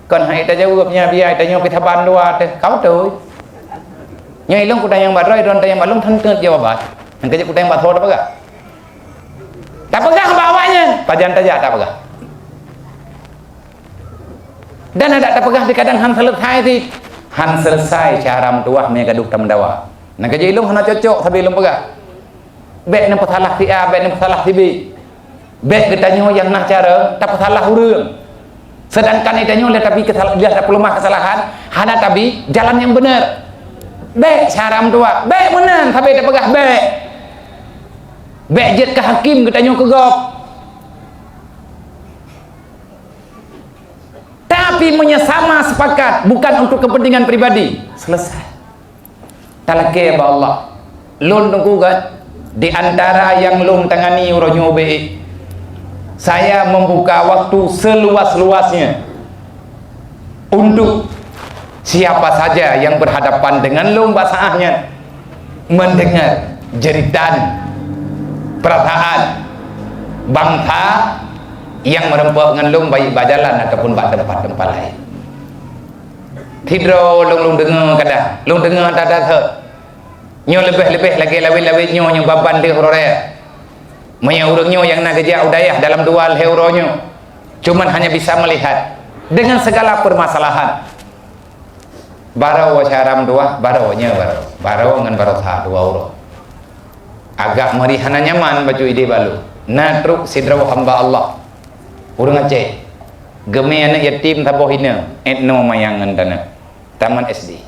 Kon hai ta jawabnya biar ta nyo pi thaban dua te kau tu. Nya ilung ku yang baroi don ta yang balung thân teut jawaban. Yang kerja ku yang bathau tak pegah. Tak pegah bawanya. Pajan taja tak pegah. Dan ada tak pegah di kadang han selesai ti. Han selesai cara tuah me gaduk tamdawa. Nak kerja ilung hana cocok tapi ilung pegah. Bek na pasalah si A, bek na pasalah si B. Bek getanyo yang nak cara tak pasalah urang. Sedangkan itanyo lihat tapi dia tak perlu kesalahan, hana tapi jalan yang benar. Bek cara tua, bek benar tapi tak pegah bek. Bek jet ke hakim getanyo ke gop. Tapi menyesama sepakat bukan untuk kepentingan pribadi. Selesai. Talake ba Allah. Lun tunggu kan di antara yang lum tangani uronyo be. Saya membuka waktu seluas-luasnya untuk siapa saja yang berhadapan dengan lum basaahnya mendengar jeritan perasaan bangsa yang merempuk dengan lum baik bajalan ataupun bak tempat-tempat lain. Tidro lung dengar kadang, lung dengar tak ada. Nyo lebih-lebih lagi lawit-lawit nyo yang baban di horore. Maya urangnya yang nak kerja udayah dalam dua heuronyo. Cuman hanya bisa melihat dengan segala permasalahan. Barau wacaram dua, baraunya barau dengan barau sah dua euro. Agak merihana nyaman baju ide balu. Natruk sidraw hamba Allah. Urang Aceh. Geme anak yatim taboh hina, etno mayangan dana. Taman SD.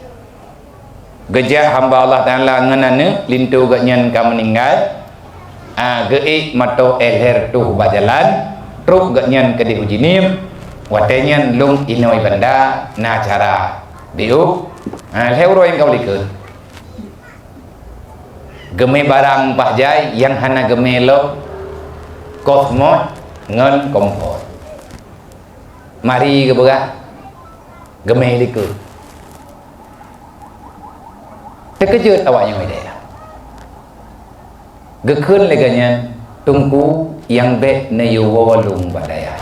Gejak hamba Allah Ta'ala ngenana lintu ganyan ka meninggal. Geik mato elher tuh bajalan truk ganyan ke di ujinim watenyan lung inoi banda na cara biuk heuro yang kau likut geme barang pahjai yang hana geme lo kosmos ngen kompor mari ke begah geme likut terkejut awaknya ide gekun leganya tungku yang bek na yuwolung badaya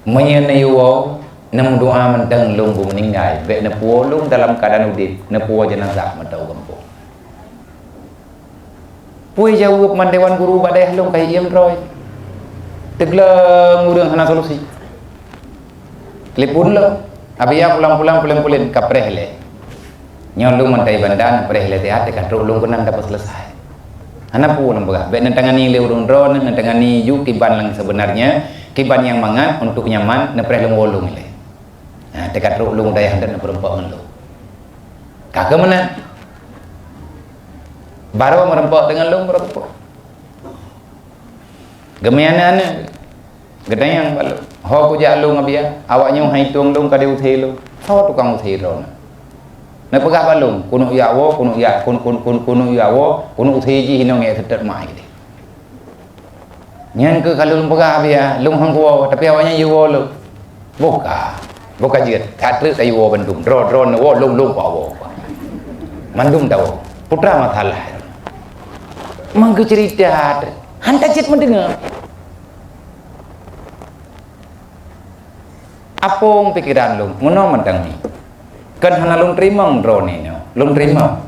menya na yuwo nam doa mentang lung bu meninggal bek na puolung dalam keadaan udip na puo jenazah matau kampung puai jawab mandewan guru badaya lung kai iem roy tegleng urang hana solusi telepon lo abiya pulang-pulang pulen kapreh le nyolong mantai bandan pereh teat dekat ulung kunang dapat selesai. Anak pun nambah. Bek nentangani leurun ron, nentangani yu kiban lang sebenarnya kiban yang mangan untuk nyaman nepreh lung wolung ile. Nah dekat ulung daya hendak neperempak ngelu. Kagak mana? Baru merempak dengan lung merempak. Gemiana gedang yang balu. Ho ku jak lung abia, awaknya hai tuang lung kade uthei lung. Ho tukang uthei ron. Na pegah balung kuno yawo kuno ya kuno yawo kuno utheji hino nge tetet mai de nyan ke kalau lung pegah dia lung hang kuo tapi awaknya yuwo lu buka jeut katru ta yuwo bandung ron wo lung wo mandum tahu putra masalah mangke cerita hanta cit mendengar apong pikiran lung ngono mentang ni kan hana lung terima drone ni lung terima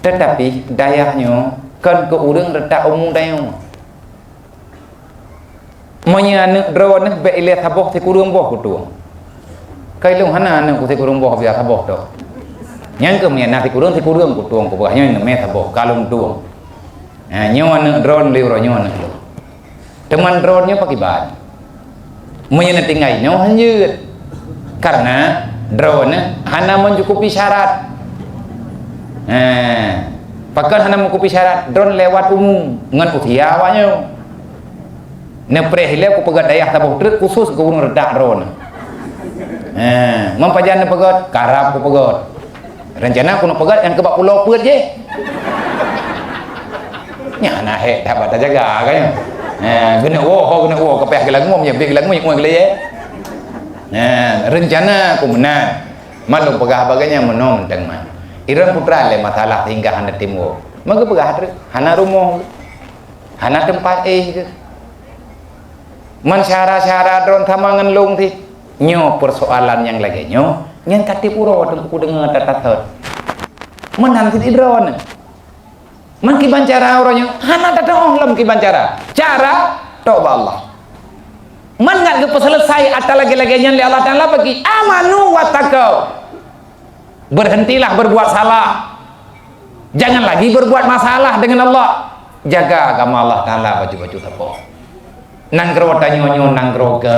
tetapi dayahnya kan ke urang retak umum dayang manya anak drone be ile thaboh ti kurung boh kutu kai lung hana anak ku ti kurung boh biar thaboh do nyang ke mena ti kurung kutuang ku bahnya me thaboh kalung tuang nyawa anak drone liuro nyawa anak teman drone nya pakai ban manya tinggai nyawa hanjeut karena drone hana mencukupi syarat. Pakai hana mencukupi syarat drone lewat umum ngan utia awaknya Nepreh hilang ku pegat dayah tabuh truk khusus ku urang redak ron. Mempajan pegat karap ku pegat. Rencana ku nak pegat yang kebak pulau peut je. Nya nah dapat jaga kan. Guna kepeh gelang mu nya gelang mu yang geleh. Rencana ku menang. Malu pegah baganya menom teng man. Irang putra le masalah hingga hana timur. Maka pegah truk hana rumah. Hana tempat ke. Man syara-syara dron tamangan long ti nyo persoalan yang lagi nyo nyen kati puro ku dengar tatat man nanti di dron man ki bancara orangnya hana datang lam ki bancara cara toba Allah man ngat ke selesai atau lagi-lagi nyen li Allah Taala bagi amanu wa taqau berhentilah berbuat salah jangan lagi berbuat masalah dengan Allah jaga agama Allah Taala baju-baju tepo nanggro tanyo nanggro ke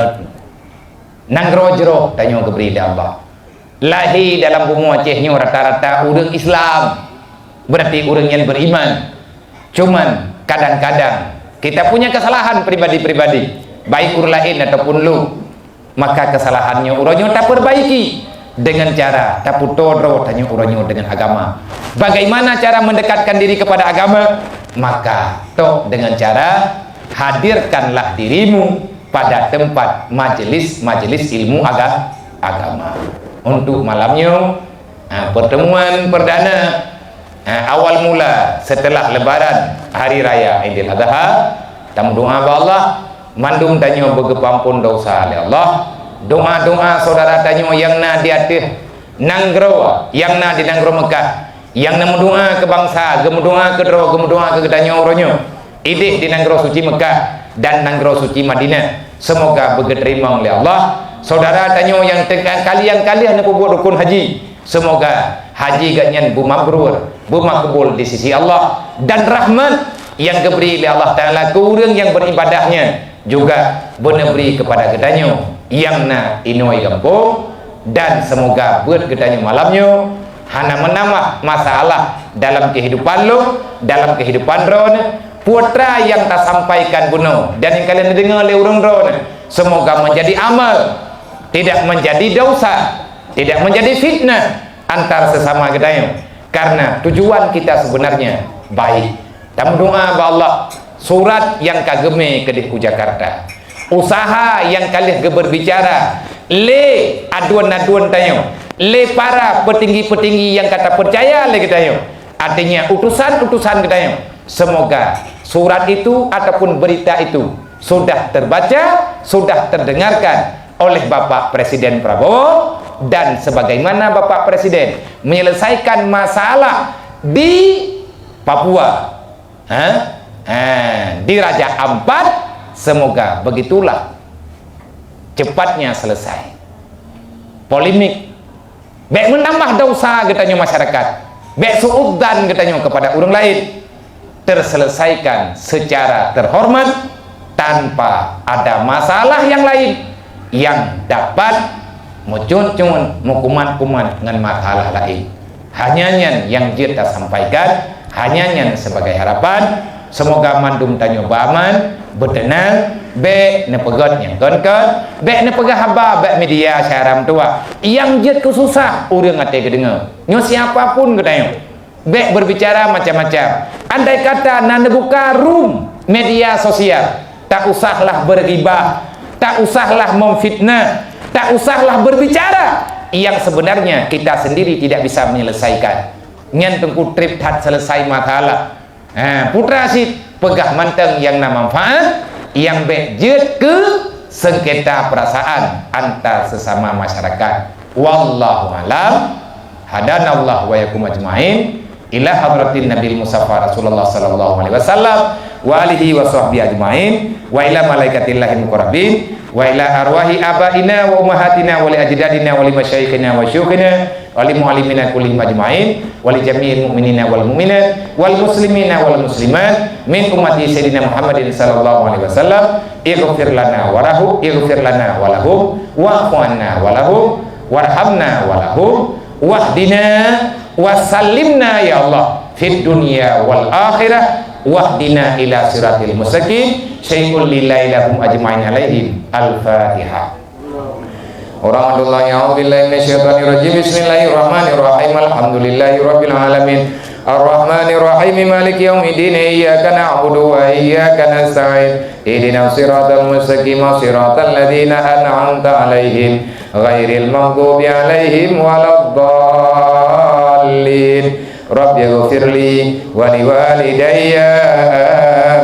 nanggro jero tanyo keberi Allah lahi dalam bumi Aceh nyo rata-rata urang Islam berarti urang yang beriman cuman kadang-kadang kita punya kesalahan pribadi-pribadi baik urang lain ataupun lu maka kesalahannya urangnya tak perbaiki dengan cara tak putodro tanyo urangnya dengan agama bagaimana cara mendekatkan diri kepada agama maka tok dengan cara hadirkanlah dirimu pada tempat majelis ilmu agama. Untuk malamnya pertemuan perdana awal mula setelah lebaran hari raya Idul Adha tamu doa Allah mandung tanyo begepampun dosa oleh Allah doa-doa saudara tanyo yang na di atas nanggro yang na di nanggro Mekah yang na doa ke bangsa gemudoa ke dro gemudoa ke tanyo oronyo idih di nanggro suci Mekah dan nanggro suci Madinah semoga berterima oleh Allah saudara tanyo yang kalian nak buat rukun haji semoga haji ganyan bumabrur bumakbul di sisi Allah dan rahmat yang diberi oleh Allah Taala ke urang yang beribadahnya juga beri kepada kedanyo yang na inoi gampung dan semoga buat kedanyo malamnya hana menambah masalah dalam kehidupan lo dalam kehidupan ron putra yang tak sampaikan bunuh dan yang kalian dengar oleh urang drone semoga menjadi amal tidak menjadi dosa tidak menjadi fitnah antar sesama kita karena tujuan kita sebenarnya baik tamu doa Allah surat yang kageme ke di Jakarta usaha yang kalian berbicara le aduan-aduan tayo le para petinggi-petinggi yang kata percaya le kita artinya utusan-utusan kita semoga surat itu ataupun berita itu sudah terbaca, sudah terdengarkan oleh Bapak Presiden Prabowo dan sebagaimana Bapak Presiden menyelesaikan masalah di Papua di Raja Ampat semoga begitulah cepatnya selesai polemik baik menambah dosa katanya masyarakat baik suudzan katanya kepada orang lain terselesaikan secara terhormat tanpa ada masalah yang lain yang dapat muncul-muncul kuman-kuman dengan masalah lain hanya yang kita sampaikan hanya sebagai harapan semoga mandum tanyo baman bertenang be ne pegat yang kon be ne pegah haba be media syaram tua yang jet kesusah urang ate kedengar nyo siapapun katanya be berbicara macam-macam andai kata nanda buka room media sosial tak usahlah berghibah tak usahlah memfitnah tak usahlah berbicara yang sebenarnya kita sendiri tidak bisa menyelesaikan nyen tengku trip tak selesai masalah putra si pegah manteng yang na manfaat yang bejet ke sengketa perasaan antar sesama masyarakat wallahu alam hadanallahu wa yakum ajmain ila hadratin nabil musafa rasulullah sallallahu alaihi wasallam wa alihi wa sahbihi ajmain wa ila malaikatillahil muqarrabin wa ila arwahi abaina wa ummahatina wa li ajdadina wa li masyayikhina wa syuyukhina wa li muallimina kullihim ajmain wa li jami'il mu'minina wal mu'minat wal muslimina wal muslimat min ummati sayyidina Muhammadin sallallahu alaihi wasallam ighfir lana wa lahum ighfir lana wa lahum wa'fu anna wa lahum warhamna wa lahum wahdina wa sallimna ya Allah fid dunya wal akhirah wahdina ila siratil mustaqim syai'ul lillahi lahum ajma'in alaihim. Al-Fatihah. Warahmatullahi wabarakatuh. Bismillahirrahmanirrahim. Alhamdulillahi rabbil alamin. Ar-Rahmanir-Rahim Maliki yaumiddin. Iyyaka na'budu wa iyyaka nasta'in. Ihdinas siratal mustaqim siratal ladzina an'amta 'alaihim ghairil maghdubi 'alaihim waladdallin. Rabbighfirli wa liwalidayya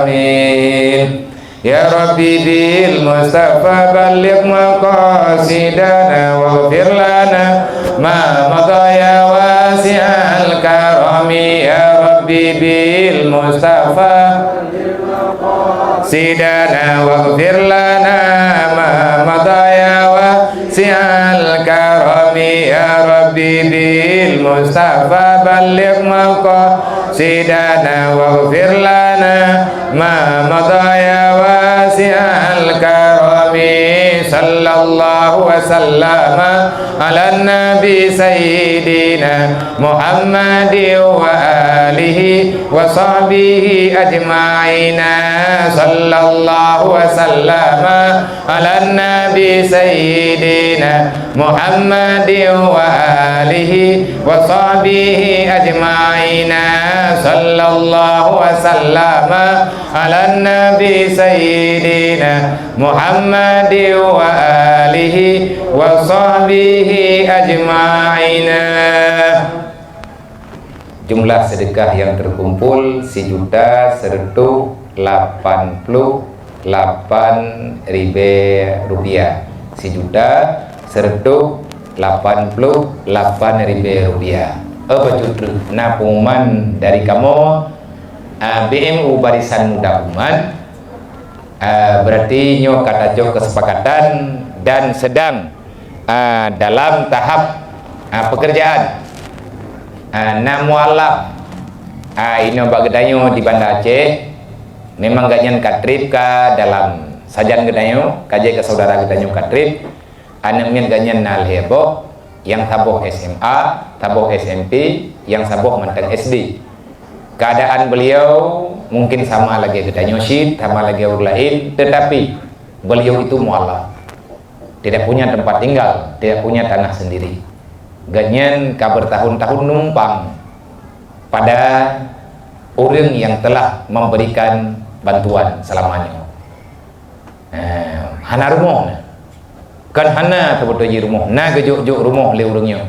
amin. Ya Rabbi bil Mustafa balligh maqasidana waghfir lana ma madha ya wasi'al karami. Ya Rabbi bil Mustafa sidana waghfir lana ma madha ya wasi'al karami. Ya Rabbi bil Mustafa balligh maqasidana waghfir lana ma madha ya wasi'al karami. Sallallahu wa sallama ala nabi sayyidina Muhammadin wa alihi wa sahbihi ajma'ina. Sallallahu wa sallama ala nabi sayyidina Muhammadin wa alihi wa sahbihi ajma'ina. Sallallahu wa sallama ala nabi sayyidina Muhammadin wa alihi wa sahbihi ajma'ina. Jumlah sedekah yang terkumpul 1.088.000 rupiah. 1.088.000 rupiah. Apa jutru na pengumuman dari kamu BMU Barisan Muda Umat. Berarti nyo kata jo kesepakatan dan sedang dalam tahap pekerjaan na mualaf ino bagedanyo di Banda Aceh. Memang ganyan katrip ka dalam sajan gedanyo kaje ke saudara gedanyo katrip anemin ganyan nal heboh yang saboh SMA, saboh SMP, yang saboh mantan SD. Keadaan beliau mungkin sama lagi gedanyo syid, sama lagi orang lain, tetapi beliau itu mualaf, tidak punya tempat tinggal, tidak punya tanah sendiri. Ganyan ka bertahun-tahun numpang pada orang yang telah memberikan bantuan selamanya. Hana rumah kan hana kebetulan rumah na gejuk-juk rumah le urangnya.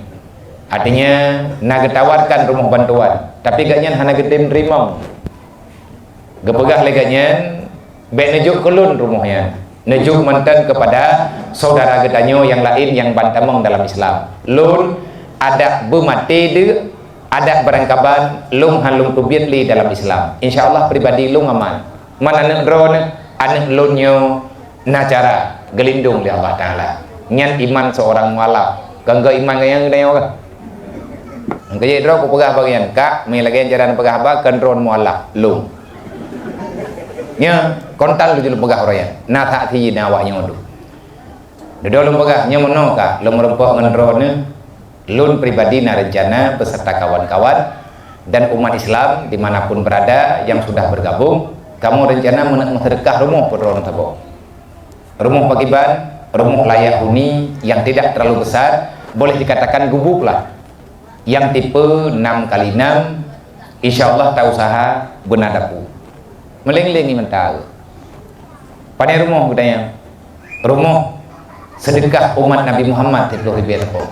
Artinya na getawarkan rumah bantuan, tapi ganyan hana getem terima. Gepegah le ganyan be nejuk kelun rumahnya. Nejuk mantan kepada saudara getanyo yang lain yang bantamong dalam Islam. Lun ada bemati de ada barangkaban lung halung tubit li dalam Islam. Insyaallah pribadi lung aman. Mana anak drone anak lunyo nacara gelindung di Allah Ta'ala. Nyan iman seorang mualaf. Gangga iman yang dayo ka. Kaya dro ko pegah bagian kak mi lagi jaran pegah ba kendron mualaf lung. Nya kontan lu pegah oraya. Na tak thi na wa nyodu. Dedo lum pegah nya mono ka lum rempok ngendrone lun pribadi na rencana beserta kawan-kawan dan umat Islam dimanapun berada yang sudah bergabung, kamu rencana sedekah rumah pedron tabo. Rumah pagiban, rumah layak huni yang tidak terlalu besar, boleh dikatakan gubuk lah. Yang tipe 6x6, insya Allah tak usaha benadapu. Meleng-lengi mental. Pada rumah budaya, rumah sedekah umat Nabi Muhammad 30 ribu.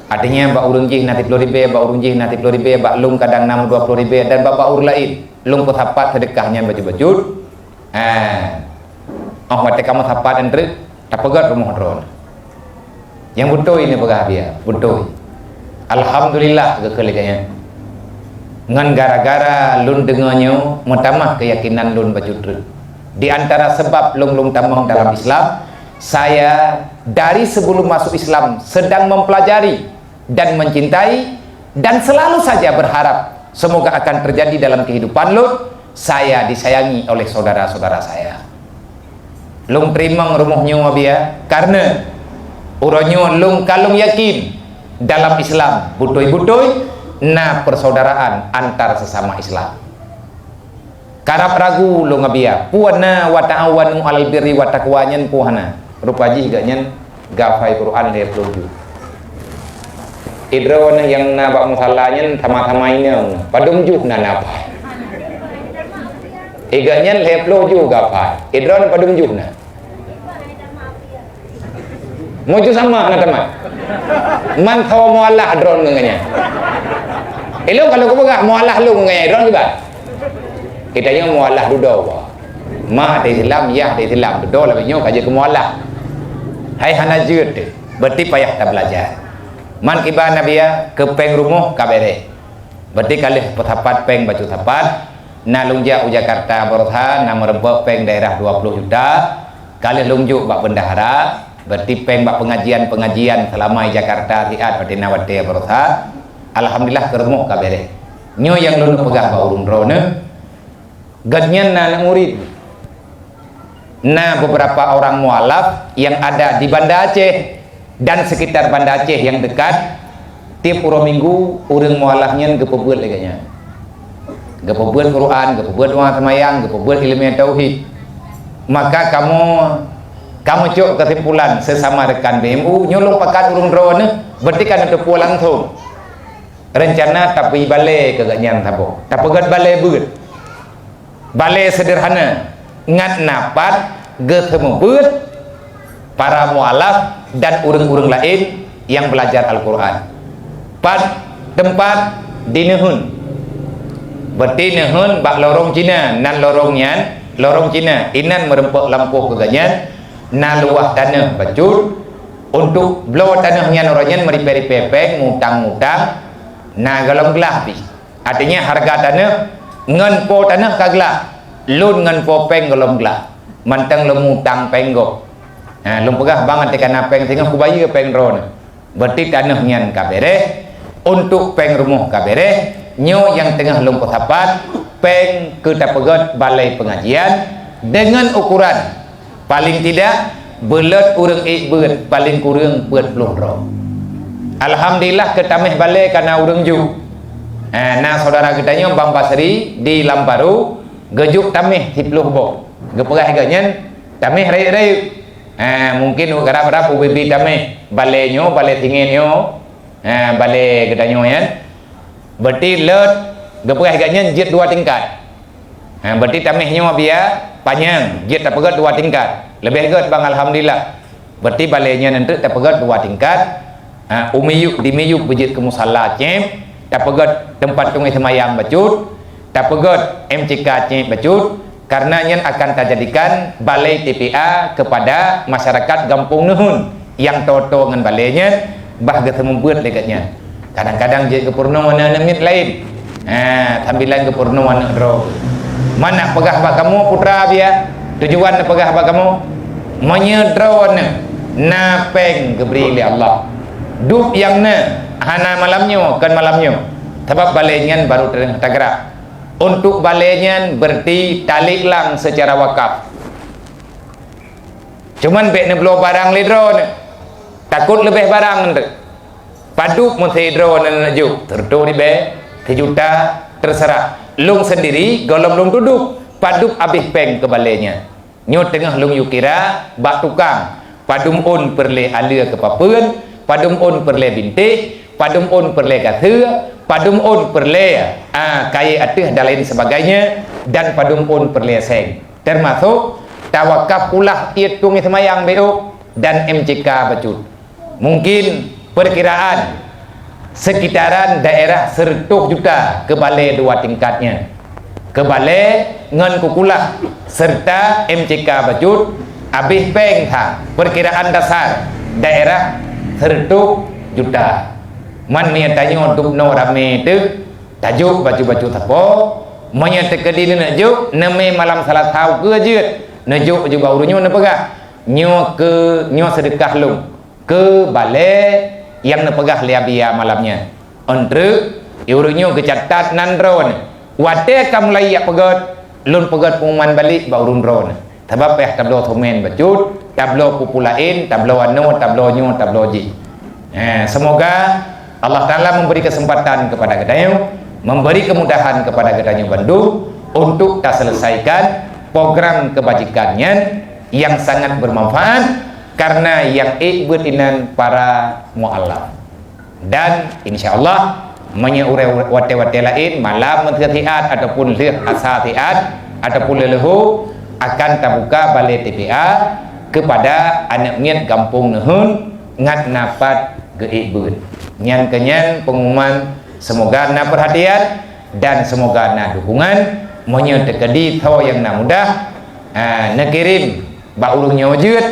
Artinya bak urung jih nanti 10 ribu, bak urung jih nanti 10 ribu, bak lung kadang 20 ribu dan bak ur lain. Lung petapat sedekahnya baju-baju. Oh mati kamu tapat entre tak pegat rumah drone. Yang butuh ini pegah dia, butuh. Alhamdulillah kekeliganya. Ngan gara-gara lun dengannya mutamah keyakinan lun baju. Di antara sebab lung tamang dalam Islam, saya dari sebelum masuk Islam sedang mempelajari dan mencintai dan selalu saja berharap semoga akan terjadi dalam kehidupan lun, saya disayangi oleh saudara-saudara saya. Lung terima rumahnya wabia karena uronyo lung kalung yakin dalam Islam butuh-butuh na persaudaraan antar sesama Islam. karap ragu lo ngabia puana wa ta'awanu 'alal birri wa taqwa nyen puhana rupaji ganyen gafai Quran le ploju idron yang na bak musallanyen tama-tamaina padum juh na napa iganyen le ploju gafai idron padum juh na moju sama na teman man thaw muallah dron nganya elo kalau ko ba muallah lu nganya dron ba kita yang muallah dudo ma de Islam ya de Islam dudo la nyo kaje ke muallah hai hana jut berarti payah tak belajar man kiba nabia ke peng rumuh kabere berarti kalih petapat peng baju tapat na lungjak Jakarta Borotha na merebok peng daerah 20 juta kalih lungjuk bak bendahara berarti peng bak pengajian selama Jakarta riat berarti nawate Borotha alhamdulillah ke rumuh kabere nyo yang lunu pegah ba urun rone gadnya anak murid beberapa orang mualaf yang ada di Banda Aceh dan sekitar Banda Aceh yang dekat tiap pura minggu urang mualafnya gepebuat leganya gepebuat Quran, gepebuat doa semayang, gepebuat ilmu tauhid maka kamu cok kesimpulan sesama rekan BMU nyolong pakat urung drone berarti kan untuk pulang langsung rencana tapi balai keganyan tabo tapi gad balai beut balai sederhana ngat napat getemu beut para mualaf dan urang-urang lain yang belajar Al-Quran tempat di Nehun berarti Nehun bak lorong Cina nan lorong Cina inan merempuk lampuh keganyan na luah tanah bacut untuk blow tanahnya noranyan meriperi pepeng ngutang-ngutang na galam gelah artinya harga tanah ngan po tanah kagla lun ngan po peng golom gla mantang lemutang penggo lum pegah banget tekan peng tinggal kubayi ke peng ron berarti tanah nyan kabere untuk peng rumuh kabere nyo yang tengah lum potapat peng kita pegot balai pengajian dengan ukuran paling tidak belet urang beut paling kurang 40 ro alhamdulillah ketameh balai karena urang ju nah saudara kita nya Bang Basri di Lamparu gejuk tameh 10 bok gepegah ganyen tameh rei mungkin garap-garap UBB tameh balenyo balai tingenyo balai gedanyo yan berarti let gepegah ganyen jet 2 tingkat berarti tamehnya biar panjang jet tapegat 2 tingkat lebih get Bang alhamdulillah berarti balainya nanti tapegat 2 tingkat umiyuk di miyuk bejit ke musalla cem tapegat tempat tungai semayang bacut tapegat MCK cem bacut karena yang akan terjadikan balai TPA kepada masyarakat Gampung Nehun yang toto dengan balainya bah ketemu buat dekatnya kadang-kadang je ke purnomo namit lain tampilan ke purnomo ro mana pegah bak kamu putra biya tujuan pegah bak kamu menyedron na peng gebri li Allah dup yang hana malamnya kan malamnya sebab balainya baru tergerak untuk balainya berarti talik lang secara wakaf cuman bek neblo barang li drone takut lebih barang nanti paduk mesti drone najuk tertu di be 3 juta terserah lung sendiri golong lung duduk paduk abih peng ke balainya nyot tengah lung yukira bak tukang padum un perle alia ke papun padum un perle bintih padum un perle gathua padum un perle kaya atih dan lain sebagainya dan padum un perle seng termasuk tawakaf pulah hitung semayang BO dan MCK bacut mungkin perkiraan sekitaran daerah 100 juta ke balai 2 tingkatnya ke balai ngan kukulah serta MCK bacut habis peng perkiraan dasar daerah 100 juta man niatanya untuk no rame itu tajuk baju-baju tapo menyatakan kediri najuk neme malam salat tahu ke jut najuk juga urunya nepegah nyo sedekah lung ke balai yang nepegah liabia malamnya untuk iurunya kecatat nandron wate kam layak pegot lun pegot pengumuman balik baurun ron sebab tablo thomen bacut tablo populain tablo anu tablo nyo tablo ji semoga Allah Ta'ala memberi kesempatan kepada Gedanyo memberi kemudahan kepada Gedanyo Bandung untuk tak selesaikan program kebajikannya yang sangat bermanfaat karena yang ikbutinan para mu'alaf. Dan insyaallah menyurai wate-wate lain malam mentetiat ataupun lih asatiat ataupun leluhu akan terbuka balai TPA kepada anak miat kampung Nehun ngat napat geibut nyan kenyan pengumuman semoga na perhatian dan semoga na dukungan menyertai tau yang na mudah nakirim baulungnya wujud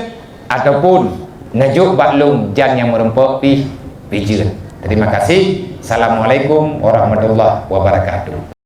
ataupun najuk baklung jan yang merempok pijun. Terima kasih. Assalamualaikum warahmatullahi wabarakatuh.